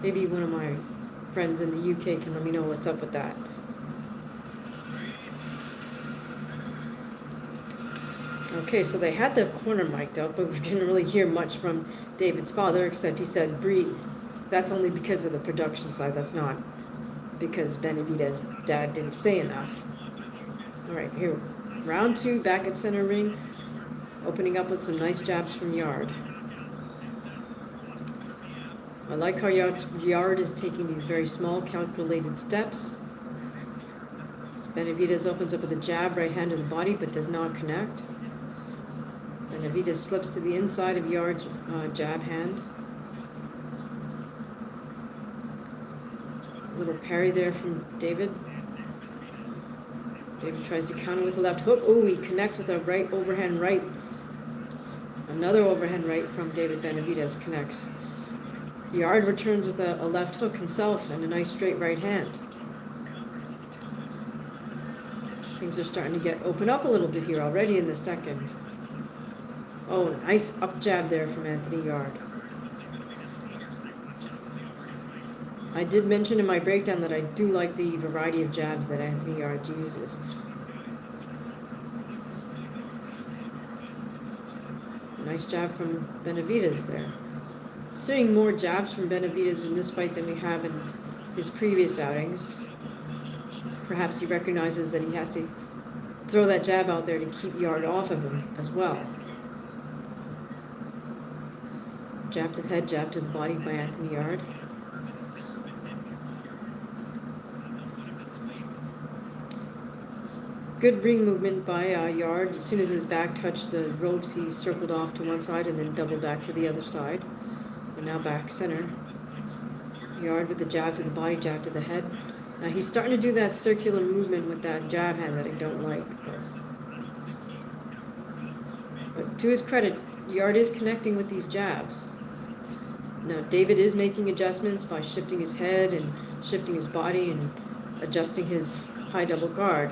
maybe one of my friends in the UK can let me know what's up with that. Okay, so they had the corner mic'd up, but we didn't really hear much from David's father, except he said, "Breathe." That's only because of the production side. That's not because Benavidez's dad didn't say enough. All right, here, round 2, back at center ring, opening up with some nice jabs from Yarde. I like how Yarde is taking these very small, calculated steps. Benavidez opens up with a jab, right hand to the body, but does not connect. Benavidez flips to the inside of Yarde's jab hand. A little parry there from David. David tries to counter with a left hook. Oh, he connects with a right overhand right. Another overhand right from David Benavidez connects. Yarde returns with a left hook himself and a nice straight right hand. Things are starting to open up a little bit here already in the second. Oh, nice up jab there from Anthony Yarde. I did mention in my breakdown that I do like the variety of jabs that Anthony Yarde uses. Nice jab from Benavidez there. Seeing more jabs from Benavidez in this fight than we have in his previous outings. Perhaps he recognizes that he has to throw that jab out there to keep Yarde off of him as well. Jab to the head, jab to the body by Anthony Yarde. Good ring movement by Yarde. As soon as his back touched the ropes, he circled off to one side and then doubled back to the other side. So now back center. Yarde with the jab to the body, jab to the head. Now he's starting to do that circular movement with that jab hand that I don't like. But to his credit, Yarde is connecting with these jabs. Now David is making adjustments by shifting his head and shifting his body and adjusting his high double guard.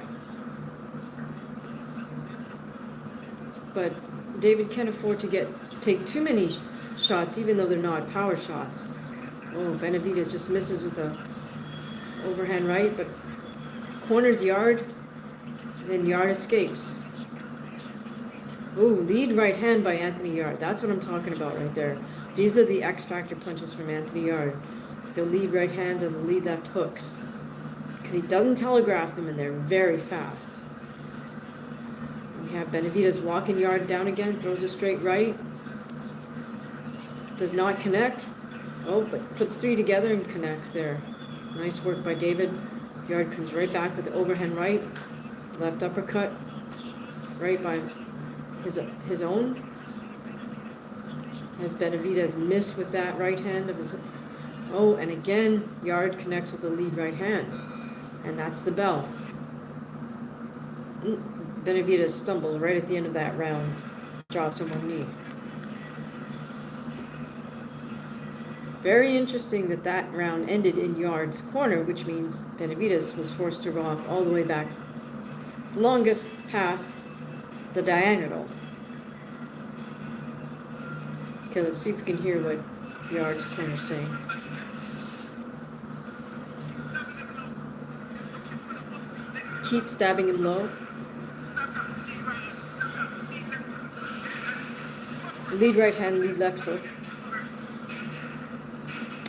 But David can't afford to take too many shots, even though they're not power shots. Oh, Benavidez just misses with a overhand right, but corners Yarde, then Yarde escapes. Ooh, lead right hand by Anthony Yarde. That's what I'm talking about right there. These are the X Factor punches from Anthony Yarde. The lead right hands and the lead left hooks. Because he doesn't telegraph them and they're very fast. We have Benavidez walking Yarde down again, throws a straight right. Does not connect. Oh, but puts three together and connects there. Nice work by David. Yarde comes right back with the overhand right. Left uppercut. Right by his own. As Benavidez missed with that right hand of his. Oh, and again, Yarde connects with the lead right hand. And that's the bell. Benavidez stumbled right at the end of that round. Drops on one knee. Very interesting that that round ended in Yarde's corner, which means Benavidez was forced to rock all the way back. The longest path, the diagonal. Okay, let's see if we can hear what Yarde's corner is saying. Keep stabbing him low. Lead right hand, lead left hook.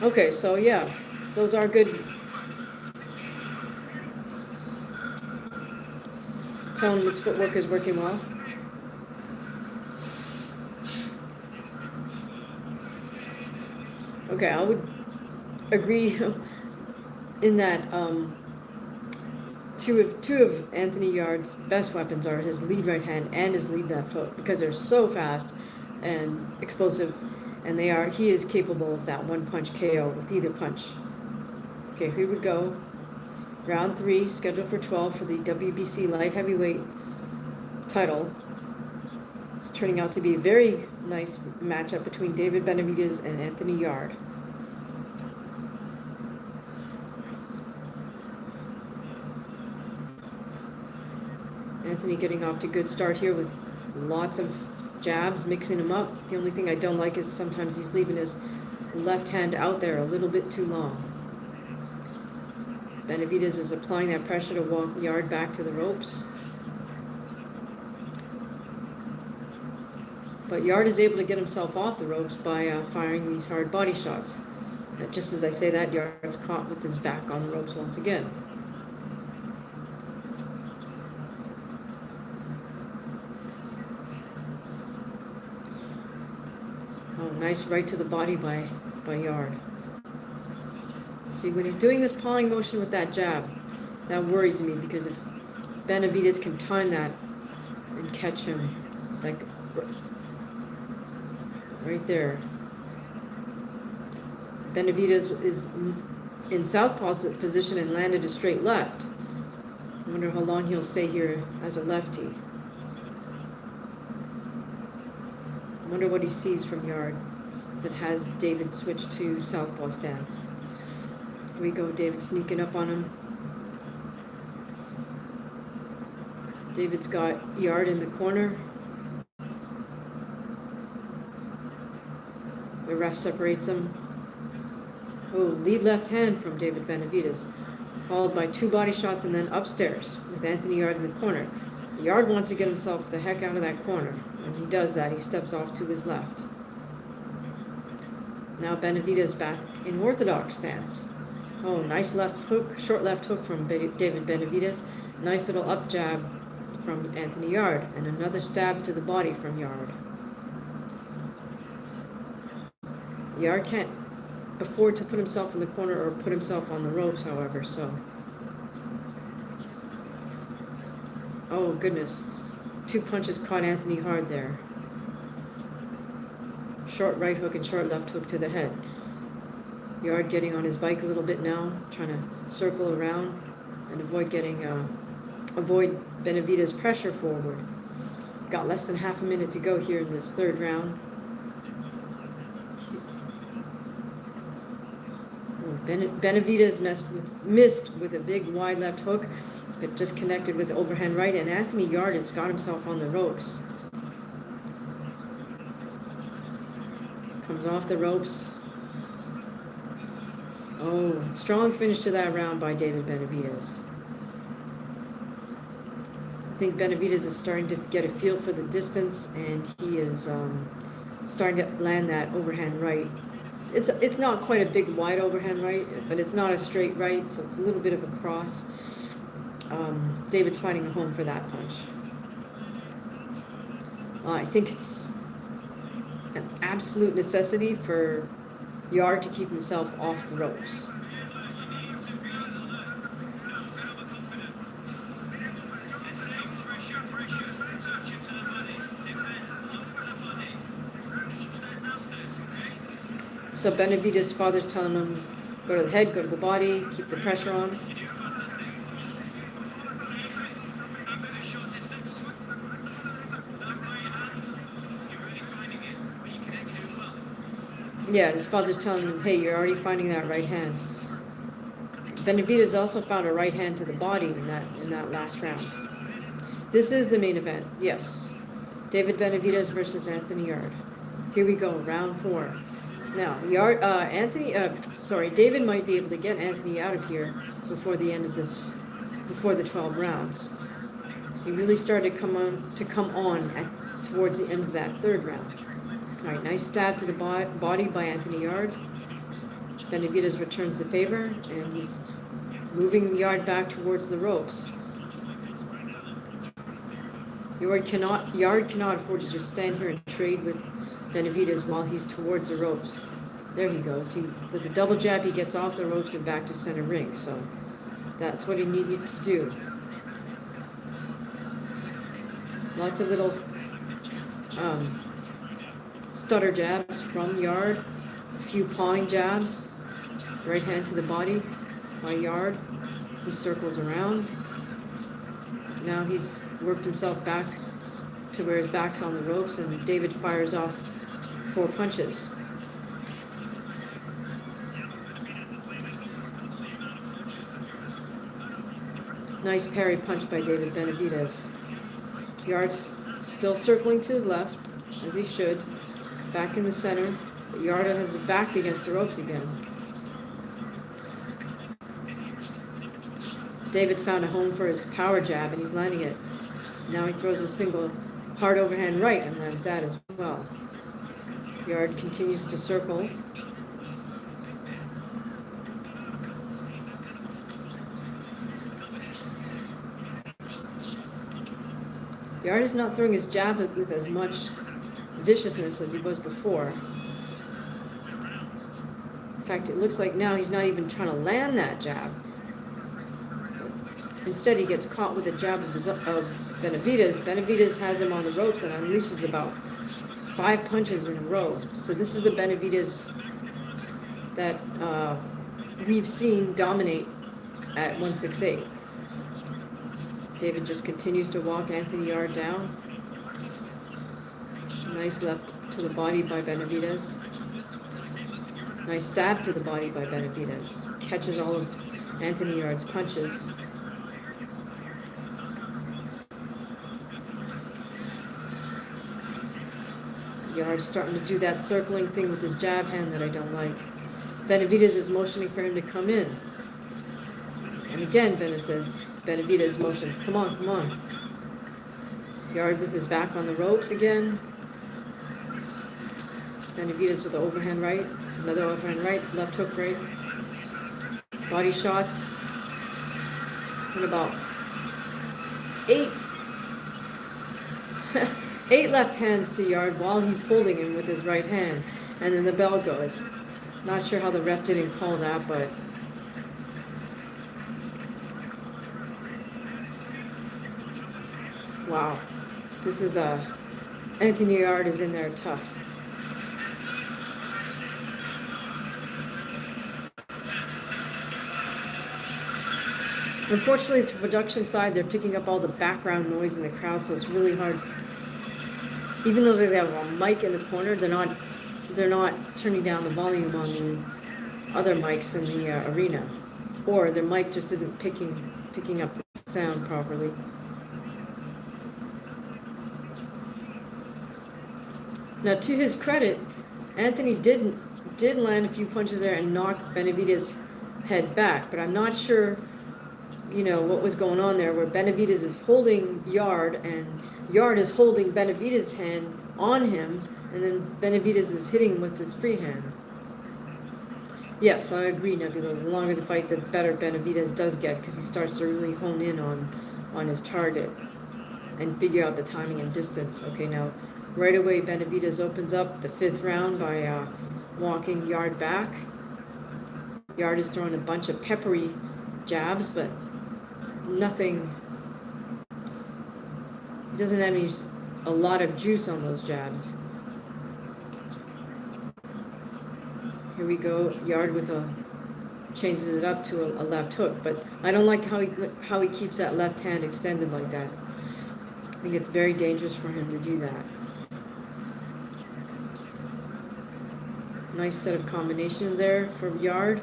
Okay, so yeah, those are good. Telling his footwork is working well. Okay, I would agree in that two of Anthony Yarde's best weapons are his lead right hand and his lead left hook, because they're so fast and explosive, and he is capable of that one punch KO with either punch. Okay, here we go. Round 3, scheduled for 12 for the WBC light heavyweight title. It's turning out to be a very nice matchup between David Benavidez and Anthony Yarde. Anthony getting off to a good start here with lots of jabs, mixing them up. The only thing I don't like is sometimes he's leaving his left hand out there a little bit too long. Benavidez is applying that pressure to walk Yarde back to the ropes. But Yarde is able to get himself off the ropes by firing these hard body shots. Just as I say that, Yarde's caught with his back on the ropes once again. Oh, nice right to the body by Yarde. See, when he's doing this pawing motion with that jab, that worries me, because if Benavidez can time that and catch him, like right there. Benavidez is in southpaw position and landed a straight left. I wonder how long he'll stay here as a lefty. I wonder what he sees from Yarde that has David switch to southpaw stance. Here we go, David sneaking up on him. David's got Yarde in the corner. The ref separates him. Oh, lead left hand from David Benavidez, followed by 2 body shots and then upstairs with Anthony Yarde in the corner. Yarde wants to get himself the heck out of that corner. And he does that. He steps off to his left. Now Benavidez back in orthodox stance. Oh, nice left hook, short left hook from David Benavidez. Nice little up jab from Anthony Yarde. And another stab to the body from Yarde. Yarde can't afford to put himself in the corner or put himself on the ropes, however, so. Oh, goodness. 2 punches caught Anthony hard there. Short right hook and short left hook to the head. Yarde getting on his bike a little bit now, trying to circle around and avoid Benavidez's pressure forward. Got less than half a minute to go here in this third round. Benavidez missed with a big wide left hook, but just connected with the overhand right, and Anthony Yarde has got himself on the ropes. Comes off the ropes. Oh, strong finish to that round by David Benavidez. I think Benavidez is starting to get a feel for the distance, and he is starting to land that overhand right. It's not quite a big wide overhand right, but it's not a straight right, so it's a little bit of a cross. David's finding a home for that punch. I think it's an absolute necessity for Yarde to keep himself off the ropes. So Benavidez's father's telling him, go to the head, go to the body, keep the pressure on. Yeah, his father's telling him, hey, you're already finding that right hand. Benavidez also found a right hand to the body in that last round. This is the main event, yes. David Benavidez versus Anthony Yarde. Here we go, round 4. Now, David might be able to get Anthony out of here before the end of this, before the 12 rounds. So he really started to come on towards the end of that third round. All right, nice stab to the body by Anthony Yarde. Benavidez returns the favor, and he's moving Yarde back towards the ropes. Yarde cannot afford to just stand here and trade with Benavidez while he's towards the ropes. There he goes. With the double jab, he gets off the ropes and back to center ring. So that's what he needed to do. Lots of little stutter jabs from Yarde. A few pawing jabs. Right hand to the body by Yarde. He circles around. Now he's worked himself back to where his back's on the ropes, and David fires off 4 punches. Nice parry punch by David Benavidez. Yarde's still circling to his left, as he should. Back in the center. But Yarde has his back against the ropes again. David's found a home for his power jab, and he's landing it. Now he throws a single hard overhand right and lands that as well. Yarde continues to circle. Yarde is not throwing his jab with as much viciousness as he was before. In fact, it looks like now he's not even trying to land that jab. Instead, he gets caught with a jab of Benavidez. Benavidez has him on the ropes and unleashes about 5 punches in a row. So this is the Benavidez that we've seen dominate at 168. David just continues to walk Anthony Yarde down. Nice left to the body by Benavidez. Nice stab to the body by Benavidez. Catches all of Anthony Yarde's punches. Yarde's starting to do that circling thing with his jab hand that I don't like. Benavidez is motioning for him to come in. And again, Benavidez motions, come on, come on. Yarde with his back on the ropes again. Benavidez with the overhand right. Another overhand right. Left hook right. Body shots. And about 8 8 left hands to Yarde while he's holding him with his right hand. And then the bell goes. Not sure how the ref didn't call that, but wow. This is Anthony Yarde is in there tough. Unfortunately, it's the production side. They're picking up all the background noise in the crowd, so it's really hard. Even though they have a mic in the corner, they're not turning down the volume on the other mics in the arena, or their mic just isn't picking up the sound properly. Now, to his credit, Anthony did land a few punches there and knock Benavidez' head back, but I'm not sure, what was going on there, where Benavidez is holding Yarde and Yarde is holding Benavidez' hand on him, and then Benavidez is hitting him with his free hand. Yes, I agree, Nebula. The longer the fight, the better Benavidez does get, because he starts to really hone in on his target and figure out the timing and distance. Okay, now right away Benavidez opens up the 5th round by walking Yarde back. Yarde is throwing a bunch of peppery jabs, but nothing. He doesn't have a lot of juice on those jabs. Here we go. Yarde changes it up to a left hook, but I don't like how he keeps that left hand extended like that. I think it's very dangerous for him to do that. Nice set of combinations there for Yarde.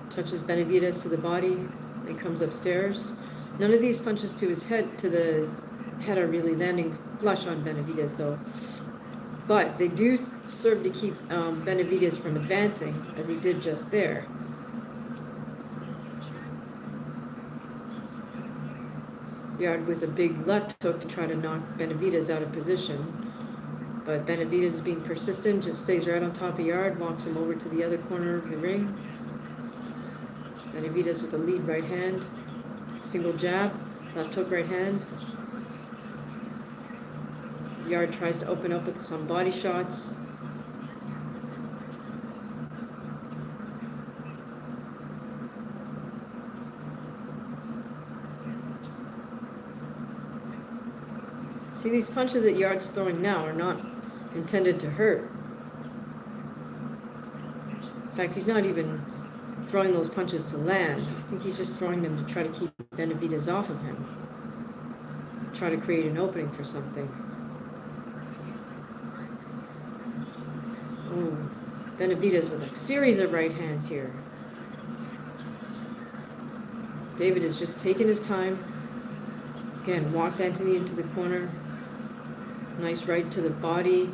Touches Benavidez to the body and comes upstairs. None of these punches to the head are really landing flush on Benavidez though. But they do serve to keep Benavidez from advancing, as he did just there. Yarde with a big left hook to try to knock Benavidez out of position. But Benavidez, being persistent, just stays right on top of Yarde, walks him over to the other corner of the ring. Benavidez with a lead right hand. Single jab, left hook right hand. Yarde tries to open up with some body shots. See, these punches that Yarde's throwing now are not intended to hurt. In fact, he's not even throwing those punches to land. I think he's just throwing them to try to keep Benavidez off of him. Try to create an opening for something. Oh, Benavidez with a series of right hands here. David is just taking his time. Again, walked Anthony into the corner. Nice right to the body.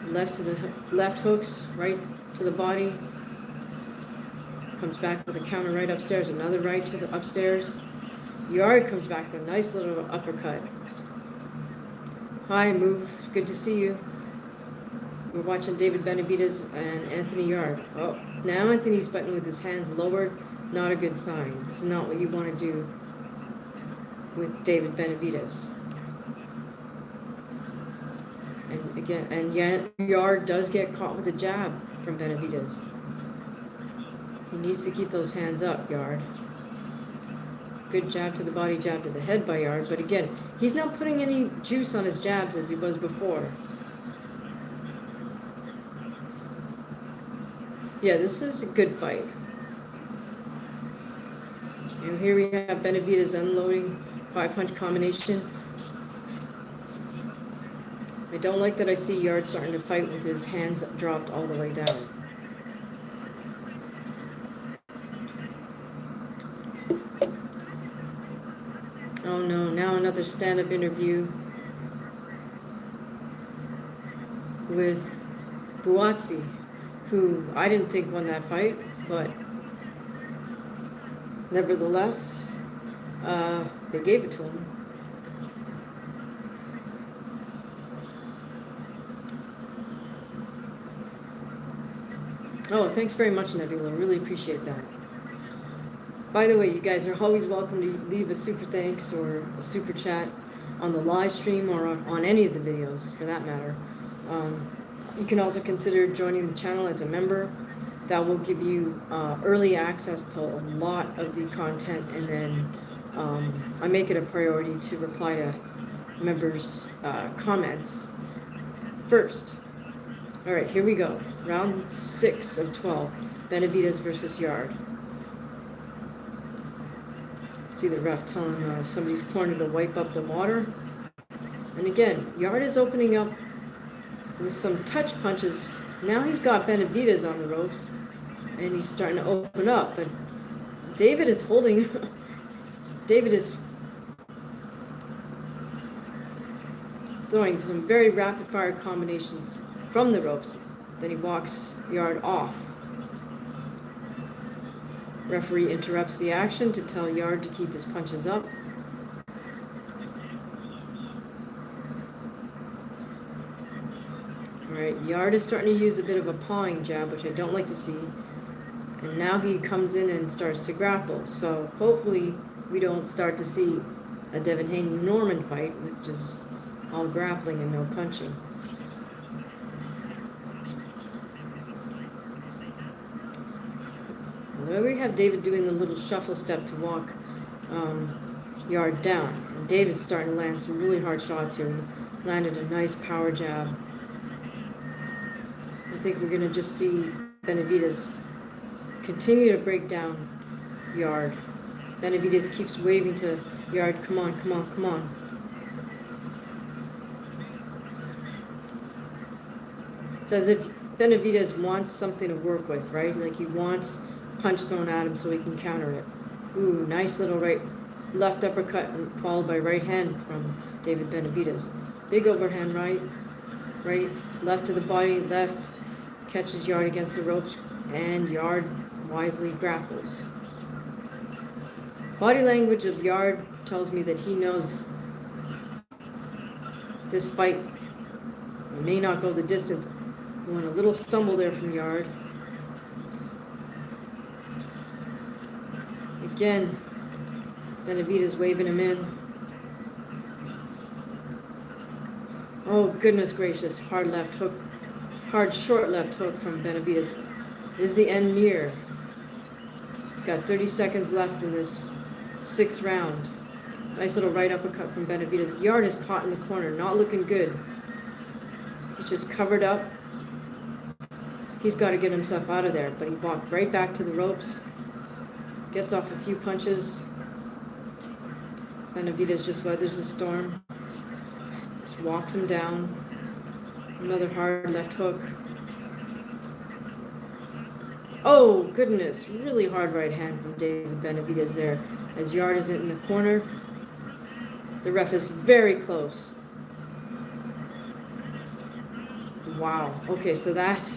Left to the left hooks, right to the body. Comes back with a counter right upstairs, another right to the upstairs. Yarde comes back with a nice little uppercut. Hi, Move. Good to see you. We're watching David Benavidez and Anthony Yarde. Oh, now Anthony's fighting with his hands lowered. Not a good sign. This is not what you want to do with David Benavidez. And again, Yarde does get caught with a jab from Benavidez. He needs to keep those hands up, Yarde. Good jab to the body, jab to the head by Yarde. But again, he's not putting any juice on his jabs as he was before. Yeah, this is a good fight. And here we have Benavidez unloading 5-punch combination. I don't like that I see Yarde starting to fight with his hands dropped all the way down. Oh no, now another stand-up interview with Buatsi, who I didn't think won that fight, but nevertheless, they gave it to him. Oh, thanks very much, Nebula. Really appreciate that. By the way, you guys are always welcome to leave a super thanks or a super chat on the live stream or on any of the videos, for that matter. You can also consider joining the channel as a member. That will give you early access to a lot of the content, and then I make it a priority to reply to members' comments first. All right, here we go. Round 6 of 12. Benavidez versus Yarde. See the ref telling somebody's corner to wipe up the water. And again, Yarde is opening up with some touch punches. Now he's got Benavidez on the ropes, and he's starting to open up. But David is holding. David is throwing some very rapid-fire combinations from the ropes. Then he walks Yarde off. Referee interrupts the action to tell Yarde to keep his punches up. Alright, Yarde is starting to use a bit of a pawing jab, which I don't like to see. And now he comes in and starts to grapple. So hopefully we don't start to see a Devin Haney-Norman fight, which is all grappling and no punching. There we have David doing the little shuffle step to walk Yarde down. And David's starting to land some really hard shots here. He landed a nice power jab. I think we're going to just see Benavidez continue to break down Yarde. Benavidez keeps waving to Yarde, come on, come on, come on. It's as if Benavidez wants something to work with, right? Like he wants punch thrown at him so he can counter it. Ooh, nice little left uppercut followed by right hand from David Benavidez. Big overhand right, left to the body, left, catches Yarde against the ropes, and Yarde wisely grapples. Body language of Yarde tells me that he knows this fight may not go the distance. We want a little stumble there from Yarde. Again, Benavidez waving him in. Oh, goodness gracious. Hard left hook. Hard short left hook from Benavidez. Is the end near? Got 30 seconds left in this 6th round. Nice little right uppercut from Benavidez. Yarde is caught in the corner. Not looking good. He's just covered up. He's got to get himself out of there. But he walked right back to the ropes. Gets off a few punches. Benavidez just weathers the storm. Just walks him down. Another hard left hook. Oh, goodness. Really hard right hand from David Benavidez there. As Yarde is in the corner. The ref is very close. Wow. Okay, so that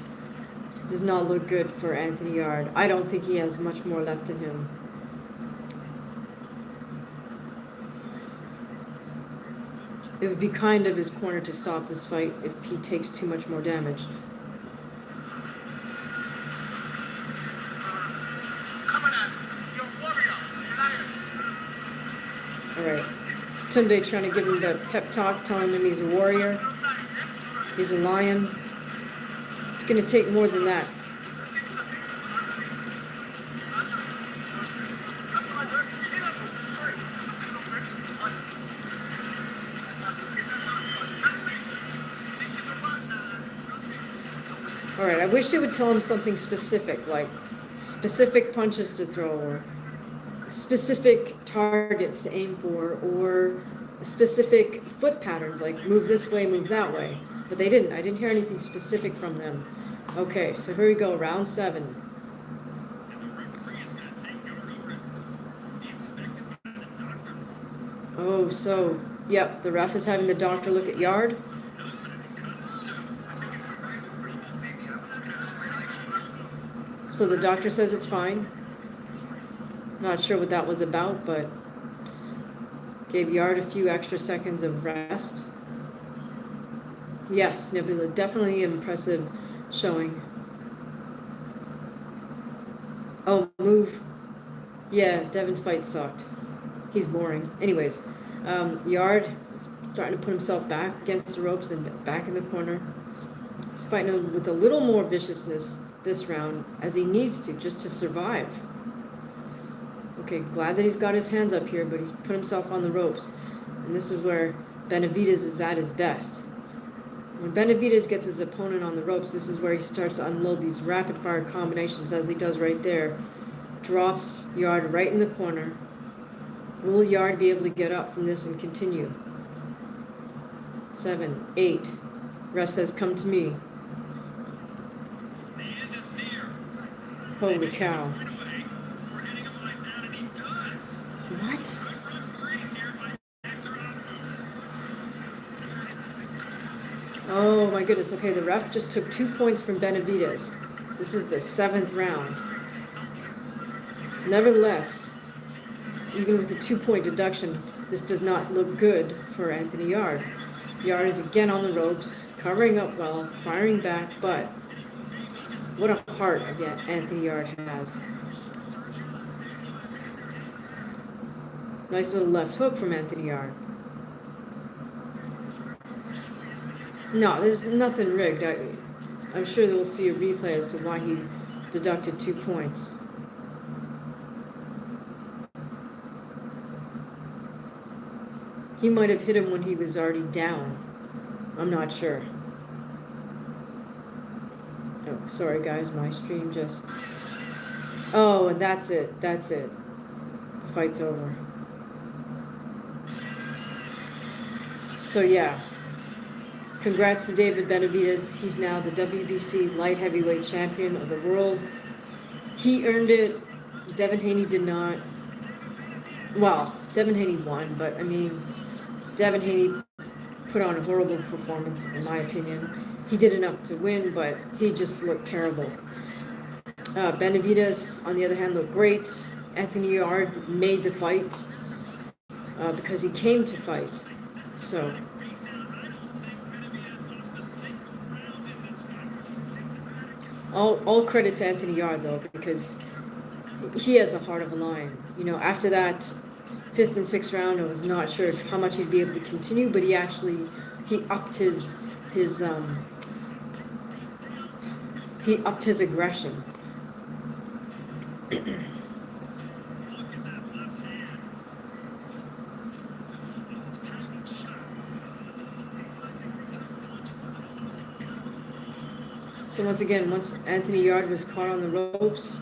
does not look good for Anthony Yarde. I don't think he has much more left in him. It would be kind of his corner to stop this fight if he takes too much more damage. Alright. Tunde trying to give him the pep talk, telling him he's a warrior. He's a lion. It's going to take more than that. Alright, I wish they would tell him something specific, like specific punches to throw, or specific targets to aim for, or specific foot patterns, like move this way, move that way. But they didn't. I didn't hear anything specific from them. Okay, so here we go, round 7. Oh, so, yep, the ref is having the doctor look at Yarde. So the doctor says it's fine. Not sure what that was about, but gave Yarde a few extra seconds of rest. Yes, Nebula, definitely impressive showing. Oh, move. Yeah, Devin's fight sucked. He's boring. Anyways, Yarde is starting to put himself back against the ropes and back in the corner. He's fighting with a little more viciousness this round, as he needs to, just to survive. Okay, glad that he's got his hands up here, but he's put himself on the ropes. And this is where Benavidez is at his best. When Benavidez gets his opponent on the ropes, this is where he starts to unload these rapid-fire combinations, as he does right there. Drops Yarde right in the corner. Will Yarde be able to get up from this and continue? 7, 8. Ref says, come to me. The end is near. Holy cow. We're hitting him lights down, and he does. What? Good referee here by Hector Afu. Oh my goodness. Okay, the ref just took 2 points from Benavidez. This is the 7th round. Nevertheless, even with the 2-point deduction, this does not look good for Anthony Yarde. Yarde is again on the ropes, covering up well, firing back, but what a heart Anthony Yarde has. Nice little left hook from Anthony Yarde. No, there's nothing rigged. I'm sure that we'll see a replay as to why he deducted 2 points. He might have hit him when he was already down. I'm not sure. Oh, sorry guys, my stream just... Oh, and that's it. That's it. The fight's over. So yeah. Congrats to David Benavidez. He's now the WBC light heavyweight champion of the world. He earned it. Devin Haney did not. Well, Devin Haney won, but I mean... Devin Haney put on a horrible performance, in my opinion. He did enough to win, but he just looked terrible. Benavidez, on the other hand, looked great. Anthony Yarde made the fight because he came to fight. So, all credit to Anthony Yarde, though, because he has a heart of a lion. You know, after that 5th and 6th round, I was not sure how much he'd be able to continue, but he upped his aggression. So once again, once Anthony Yarde was caught on the ropes,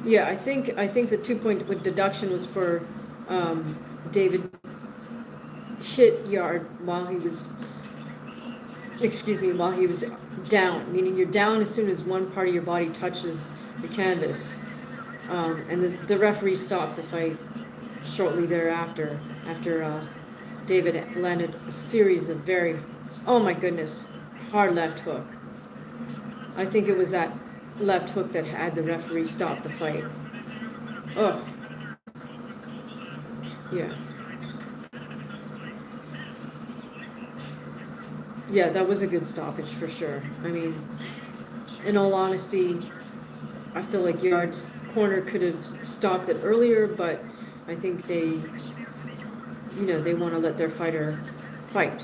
yeah, I think the 2-point deduction was for David hit Yarde while he was down, meaning you're down as soon as one part of your body touches the canvas. And the referee stopped the fight shortly thereafter, after David landed a series of very, oh my goodness, hard left hook. I think it was that left hook that had the referee stop the fight. Oh. Yeah. Yeah, that was a good stoppage for sure. I mean, in all honesty, I feel like Yarde's corner could have stopped it earlier, but I think they want to let their fighter fight.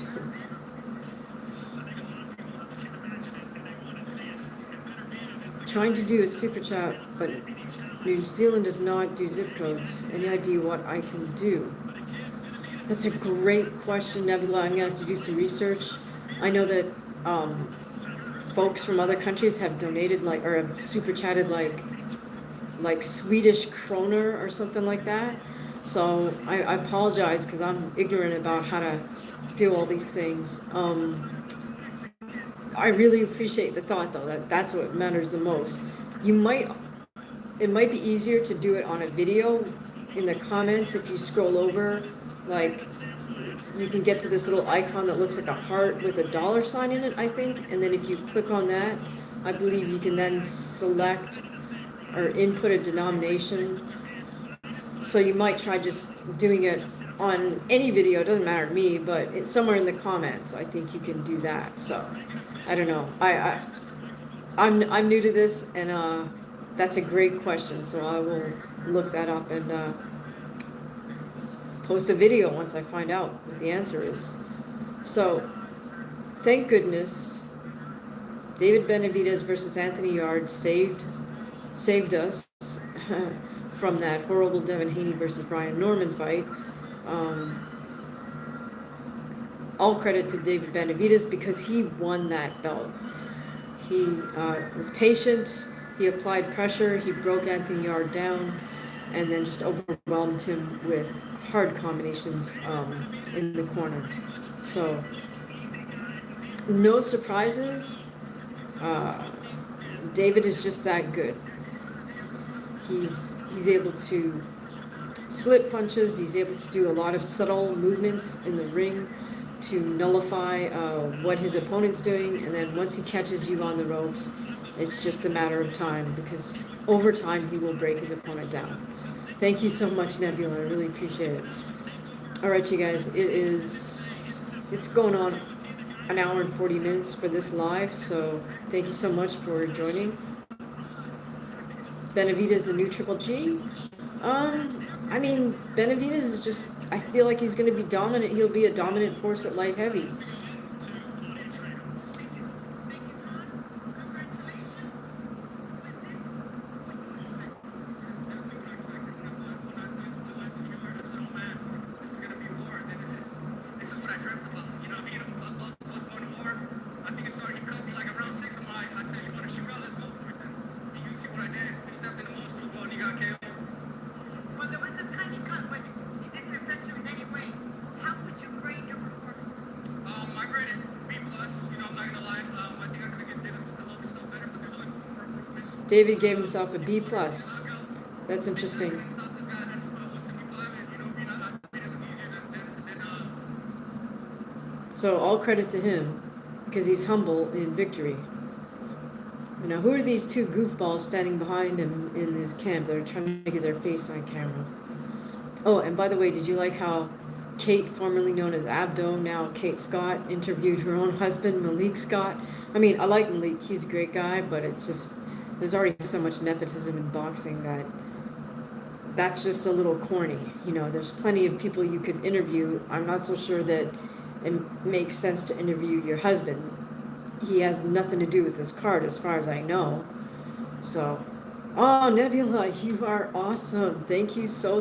Trying to do a super chat, but New Zealand does not do zip codes. Any idea what I can do? That's a great question, Nebula. I'm going to have to do some research. I know that folks from other countries have donated or have super chatted like Swedish kroner or something like that. So I apologize because I'm ignorant about how to do all these things. I really appreciate the thought, though, that's what matters the most. It might be easier to do it on a video in the comments if you scroll over. Like, you can get to this little icon that looks like a heart with a $sign in it, I think. And then if you click on that, I believe you can then select or input a denomination So you might try just doing it on any video. It doesn't matter to me, but it's somewhere in the comments. I think you can do that. So I don't know. I'm new to this, and that's a great question. So I will look that up and post a video once I find out what the answer is. So thank goodness David Benavidez versus Anthony Yarde saved us from that horrible Devin Haney versus Brian Norman fight. All credit to David Benavidez because he won that belt. He was patient, he applied pressure, he broke Anthony Yarde down, and then just overwhelmed him with hard combinations in the corner. So, no surprises. David is just that good. He's able to slip punches. He's able to do a lot of subtle movements in the ring to nullify what his opponent's doing. And then once he catches you on the ropes, it's just a matter of time because over time he will break his opponent down. Thank you so much, Nebula. I really appreciate it. All right, you guys. It's going on an hour and 40 minutes for this live. So thank you so much for joining. Benavidez, the new Triple G. I mean, Benavidez is just, I feel like he's going to be dominant. He'll be a dominant force at light heavy. David gave himself a B+. That's interesting. So all credit to him because he's humble in victory. Now, who are these two goofballs standing behind him in this camp that are trying to get their face on camera? Oh, and by the way, did you like how Kate, formerly known as Abdo, now Kate Scott, interviewed her own husband, Malik Scott? I mean, I like Malik. He's a great guy, but it's just, there's already so much nepotism in boxing that that's just a little corny. You know, there's plenty of people you could interview. I'm not so sure that it makes sense to interview your husband. He has nothing to do with this card as far as I know. So, oh, Nebula, you are awesome. Thank you so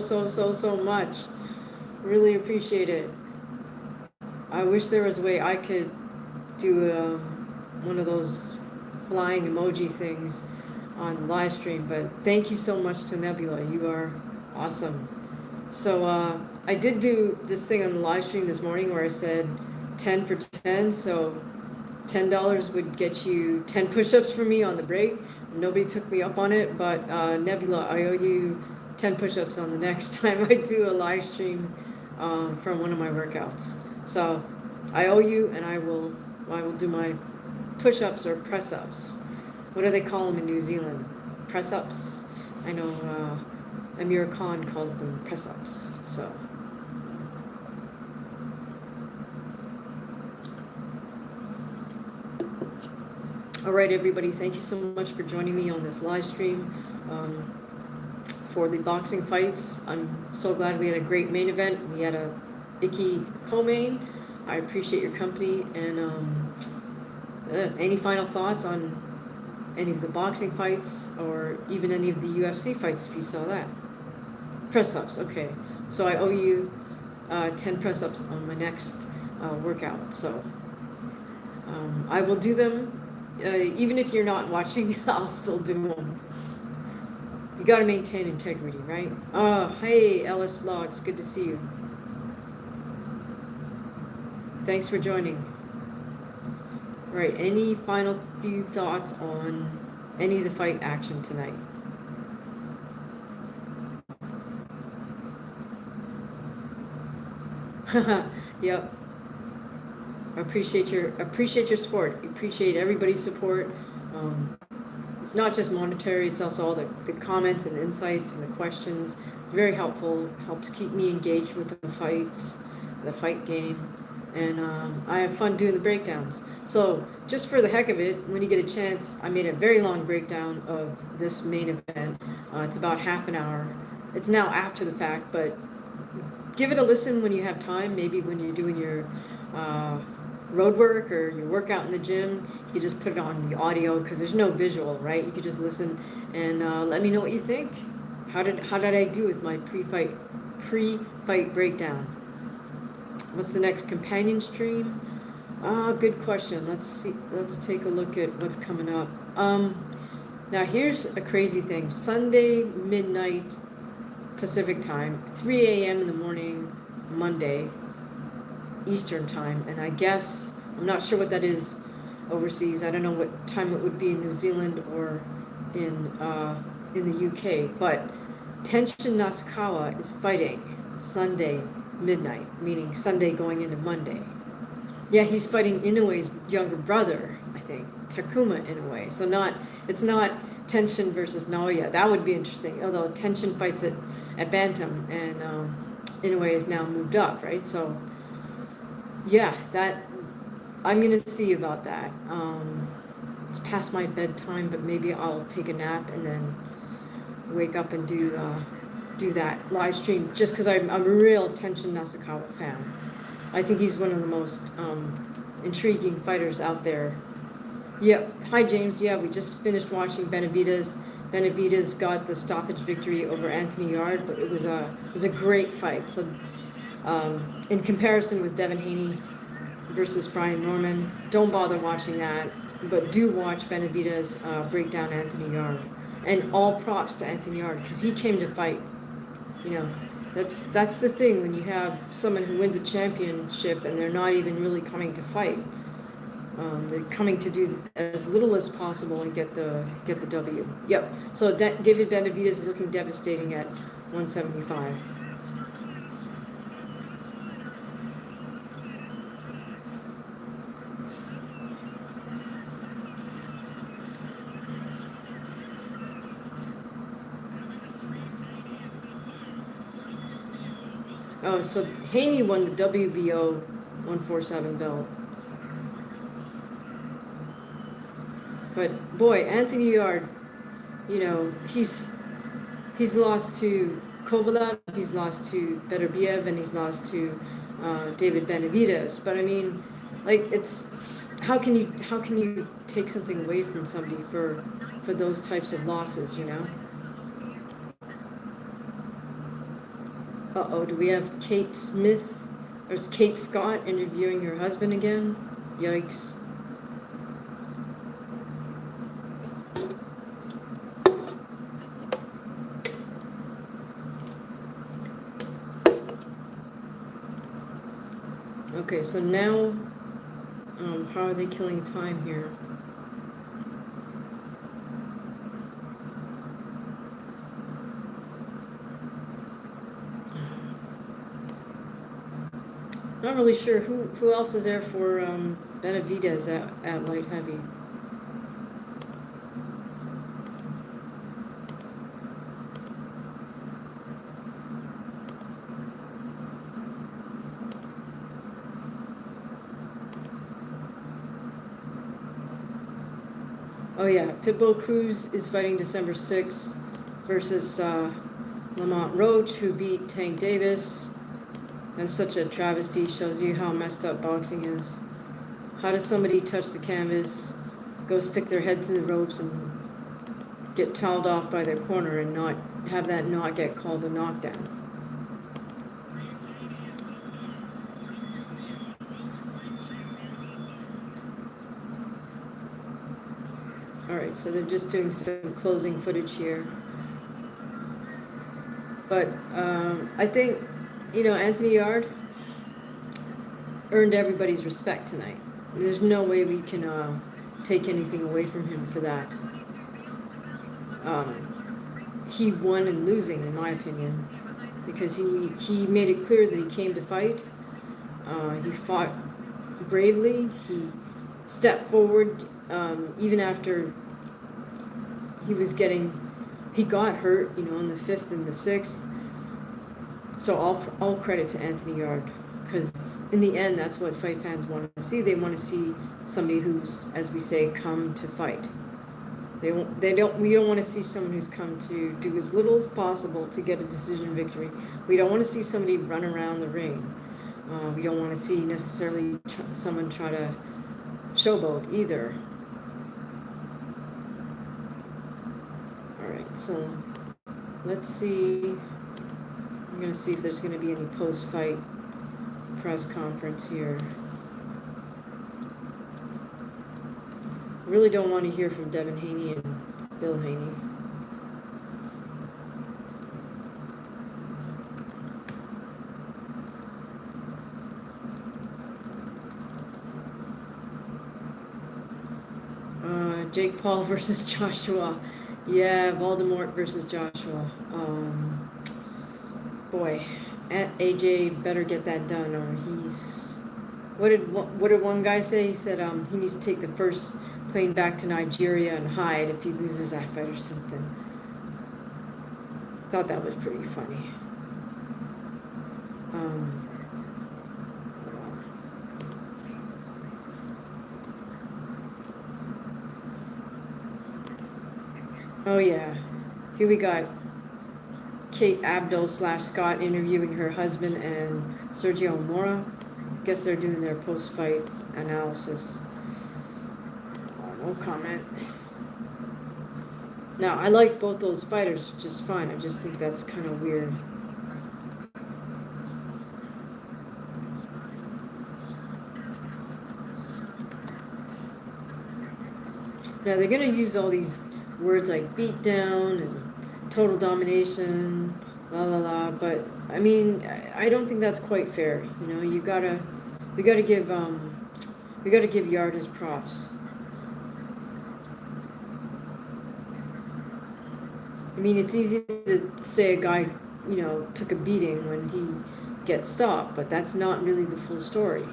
much. Really appreciate it. I wish there was a way I could do one of those flying emoji things on the live stream, but thank you so much to Nebula. You are awesome. So I did do this thing on the live stream this morning where I said 10 for 10, so $10 would get you 10 push-ups for me on the break. Nobody took me up on it, but Nebula, I owe you 10 push-ups on the next time I do a live stream from one of my workouts. So I owe you, and I will do my push-ups or press-ups. What do they call them in New Zealand? Press-ups? I know Amir Khan calls them press-ups. So all right, everybody, thank you so much for joining me on this live stream for the boxing fights. I'm so glad we had a great main event. We had a icky co-main. I appreciate your company, and any final thoughts on any of the boxing fights or even any of the UFC fights if you saw that? Press-ups, okay. So I owe you 10 press-ups on my next workout. So I will do them. Even if you're not watching, I'll still do them. You got to maintain integrity, right? Oh, hey, Ellis Vlogs. Good to see you. Thanks for joining. All right, any final few thoughts on any of the fight action tonight? Yep. Appreciate your support. Appreciate everybody's support. it's not just monetary, it's also all the comments and insights and the questions. It's very helpful, helps keep me engaged with the fights, the fight game, and I have fun doing the breakdowns. So just for the heck of it, when you get a chance, I made a very long breakdown of this main event. It's about half an hour. It's now after the fact, but give it a listen when you have time, maybe when you're doing your road work or your workout in the gym. You just put it on the audio because there's no visual, right? You could just listen and let me know what you think. How did I do with my pre-fight breakdown? What's the next companion stream? Good question. Let's see. Let's take a look at what's coming up. Now here's a crazy thing. Sunday midnight Pacific time, 3 a.m. in the morning, Monday, Eastern time, and I guess, I'm not sure what that is overseas. I don't know what time it would be in New Zealand or in the UK, but Tenshin Nasukawa is fighting Sunday midnight, meaning Sunday going into Monday. Yeah, he's fighting Inoue's younger brother, I think, Takuma Inoue. So it's not Tenshin versus Naoya. That would be interesting. Although Tenshin fights at Bantam, and Inoue is now moved up, right? So yeah, that I'm gonna see about that. It's past my bedtime, but maybe I'll take a nap and then wake up and do that live stream. Just because I'm a real Tenshin Nasukawa fan. I think he's one of the most intriguing fighters out there. Yeah. Hi, James. Yeah, we just finished watching Benavidez. Benavidez got the stoppage victory over Anthony Yarde, but it was a great fight. So, in comparison with Devin Haney versus Brian Norman, don't bother watching that, but do watch Benavidez break down Anthony Yarde. And all props to Anthony Yarde because he came to fight. You know, that's the thing when you have someone who wins a championship and they're not even really coming to fight. They're coming to do as little as possible and get the W. Yep. So David Benavidez is looking devastating at 175. Oh, so Haney won the WBO 147 belt. But boy, Anthony Yarde, you know, he's lost to Kovalev, he's lost to Beterbiev, and he's lost to David Benavidez. But I mean, like, it's how can you take something away from somebody for those types of losses, you know? Uh-oh, do we have Kate Smith, or is Kate Scott interviewing her husband again? Yikes. Okay, so now, how are they killing time here? Not really sure who else is there for Benavidez at light heavy. Oh yeah, Pitbull Cruz is fighting December 6th versus Lamont Roach, who beat Tank Davis. That's such a travesty. Shows you how messed up boxing is. How does somebody touch the canvas, go stick their head through the ropes, and get toweled off by their corner and not have that not get called a knockdown? Alright, so they're just doing some closing footage here. But I think, you know, Anthony Yarde earned everybody's respect tonight. There's no way we can take anything away from him for that. He won in losing, in my opinion, because he made it clear that he came to fight. He fought bravely. He stepped forward even after he got hurt, you know, in the 5th and the 6th. So all credit to Anthony Yarde, because in the end, that's what fight fans want to see. They want to see somebody who's, as we say, come to fight. We don't want to see someone who's come to do as little as possible to get a decision victory. We don't want to see somebody run around the ring. We don't want to see necessarily someone try to showboat either. All right, so let's see. I'm going to see if there's going to be any post-fight press conference here. Really don't want to hear from Devin Haney and Bill Haney. Jake Paul versus Joshua. Yeah, Voldemort versus Joshua. Boy, AJ better get that done, or he's. What did one guy say? He said he needs to take the first plane back to Nigeria and hide if he loses that fight or something. Thought that was pretty funny. Oh yeah, here we got Kate Abdul/Scott interviewing her husband and Sergio Mora. Guess they're doing their post-fight analysis. No comment. Now, I like both those fighters just fine. I just think that's kind of weird. Now, they're going to use all these words like beat down and total domination, la la la, but I mean, I don't think that's quite fair. You know, we gotta give Yarde his props. I mean, it's easy to say a guy, you know, took a beating when he gets stopped, but that's not really the full story.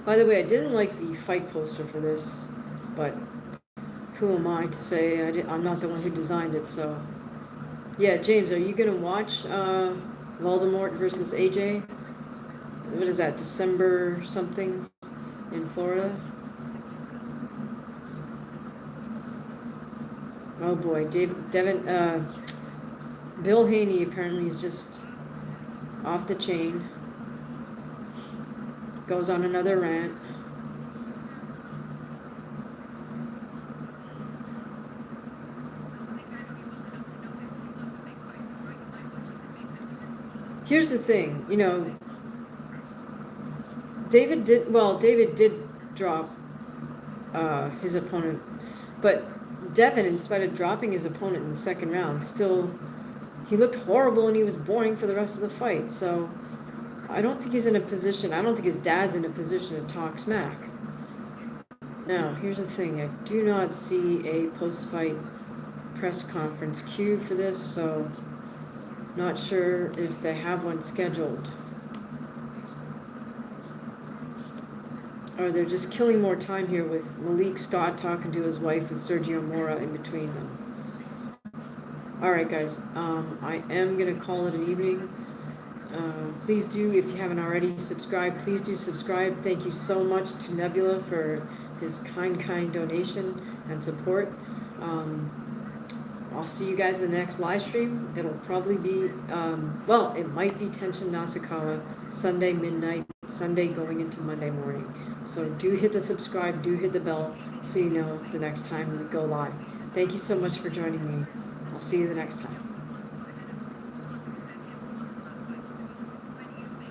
By the way, I didn't like the fight poster for this, but who am I to say? I'm not the one who designed it, so. Yeah, James, are you going to watch Voldemort versus AJ? What is that, December something in Florida? Oh boy, Bill Haney apparently is just off the chain. Goes on another rant. Here's the thing, you know, David did drop his opponent, but Devin, in spite of dropping his opponent in the second round, still, he looked horrible and he was boring for the rest of the fight, so I don't think he's in a position, I don't think his dad's in a position to talk smack. Now, here's the thing, I do not see a post-fight press conference queued for this, so not sure if they have one scheduled. Or they're just killing more time here with Malik Scott talking to his wife and Sergio Mora in between them. Alright guys, I am going to call it an evening. Please do, if you haven't already, subscribe. Please do subscribe. Thank you so much to Nebula for his kind donation and support. I'll see you guys in the next live stream. It'll probably be, it might be Tenshin Nasukawa, Sunday midnight, Sunday going into Monday morning. So do hit the subscribe, do hit the bell, so you know the next time we go live. Thank you so much for joining me. I'll see you the next time.